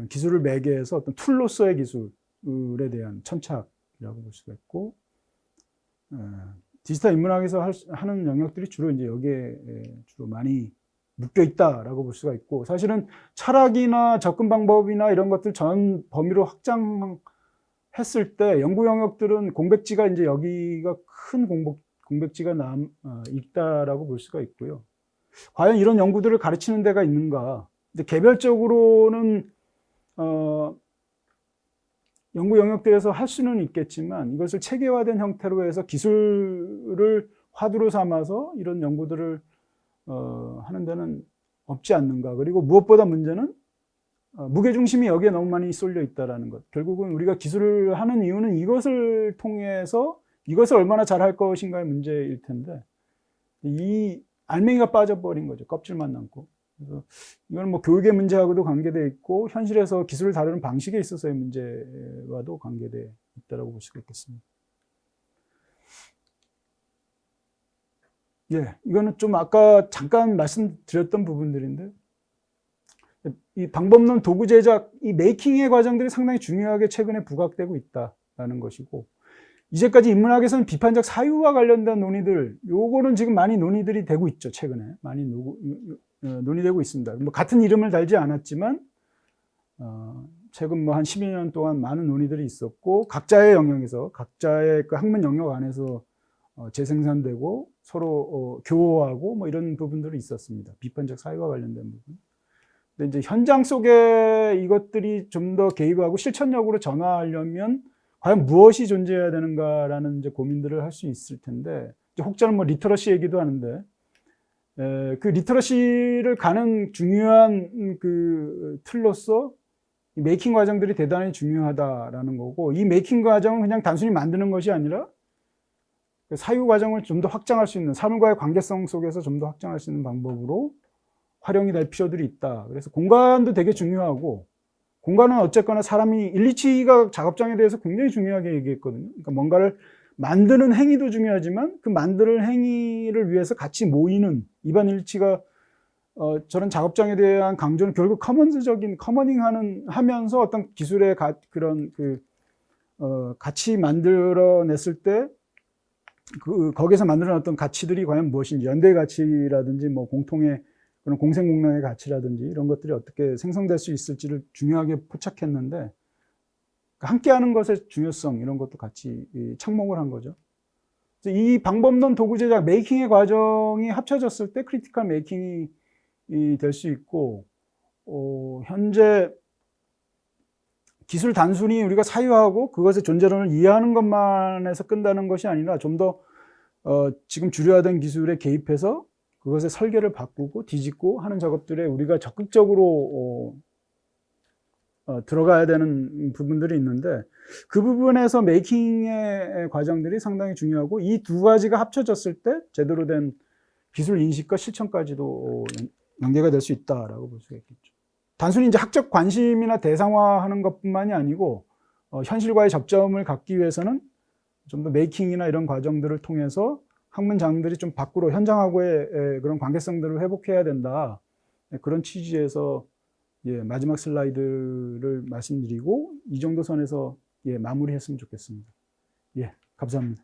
기술을 매개해서 어떤 툴로서의 기술에 대한 천착이라고 볼 수가 있고, 디지털 인문학에서 하는 영역들이 주로 이제 여기에 주로 많이 묶여 있다라고 볼 수가 있고, 사실은 철학이나 접근 방법이나 이런 것들 전 범위로 확장했을 때 연구 영역들은 공백지가 이제 여기가 큰 공백지가 있다라고 볼 수가 있고요. 과연 이런 연구들을 가르치는 데가 있는가? 근데 개별적으로는 연구 영역들에서 할 수는 있겠지만, 이것을 체계화된 형태로 해서 기술을 화두로 삼아서 이런 연구들을 하는 데는 없지 않는가. 그리고 무엇보다 문제는 무게중심이 여기에 너무 많이 쏠려 있다는 것. 결국은 우리가 기술을 하는 이유는 이것을 통해서 이것을 얼마나 잘할 것인가의 문제일 텐데, 이 알맹이가 빠져버린 거죠. 껍질만 남고. 그래서 이건 뭐 교육의 문제하고도 관계되어 있고, 현실에서 기술을 다루는 방식에 있어서의 문제와도 관계되어 있다고 볼 수가 있겠습니다. 이거는 좀 아까 잠깐 말씀드렸던 부분들인데, 이 방법론 도구 제작, 이 메이킹의 과정들이 상당히 중요하게 최근에 부각되고 있다는 것이고, 이제까지 인문학에서는 비판적 사유와 관련된 논의들, 요거는 지금 많이 논의들이 되고 있죠. 최근에 많이 논의되고 있습니다. 뭐 같은 이름을 달지 않았지만 최근 뭐 한 12년 동안 많은 논의들이 있었고, 각자의 영역에서 각자의 그 학문 영역 안에서 재생산되고 서로 교호하고 뭐 이런 부분들이 있었습니다. 비판적 사유와 관련된 부분. 근데 이제 현장 속에 이것들이 좀 더 개입하고 실천력으로 전환하려면 과연 무엇이 존재해야 되는가라는 이제 고민들을 할 수 있을 텐데, 혹자는 뭐 리터러시 얘기도 하는데, 그 리터러시를 가는 중요한 그 틀로서 이 메이킹 과정들이 대단히 중요하다라는 거고, 이 메이킹 과정은 그냥 단순히 만드는 것이 아니라 사유 과정을 좀 더 확장할 수 있는, 사물과의 관계성 속에서 좀 더 확장할 수 있는 방법으로 활용이 될 필요들이 있다. 그래서 공간도 되게 중요하고, 공간은 어쨌거나 사람이 일리치가 작업장에 대해서 굉장히 중요하게 얘기했거든요. 그러니까 뭔가를 만드는 행위도 중요하지만 그 만드는 행위를 위해서 같이 모이는 이반 일치가 저런 작업장에 대한 강조는 결국 커먼스적인 하면서 어떤 기술의 그런 같이 만들어냈을 때 거기서 만드는 어떤 가치들이 과연 무엇인지, 연대의 가치라든지 뭐 공통의 그런 공생공량의 가치라든지 이런 것들이 어떻게 생성될 수 있을지를 중요하게 포착했는데, 함께하는 것의 중요성 이런 것도 같이 착목을 한 거죠. 이 방법론 도구 제작 메이킹의 과정이 합쳐졌을 때 크리티컬 메이킹이 될 수 있고, 현재 기술 단순히 우리가 사유하고 그것의 존재론을 이해하는 것만에서 끝나는 것이 아니라 좀 더 지금 주류화된 기술에 개입해서 그것의 설계를 바꾸고 뒤집고 하는 작업들에 우리가 적극적으로 들어가야 되는 부분들이 있는데, 그 부분에서 메이킹의 과정들이 상당히 중요하고, 이 두 가지가 합쳐졌을 때 제대로 된 기술 인식과 실천까지도 연계가 될 수 있다라고 볼 수가 있겠죠. 단순히 이제 학적 관심이나 대상화하는 것뿐만이 아니고 현실과의 접점을 갖기 위해서는 좀 더 메이킹이나 이런 과정들을 통해서 학문장들이 좀 밖으로 현장하고의 그런 관계성들을 회복해야 된다. 그런 취지에서 마지막 슬라이드를 말씀드리고 이 정도 선에서 마무리했으면 좋겠습니다. 감사합니다.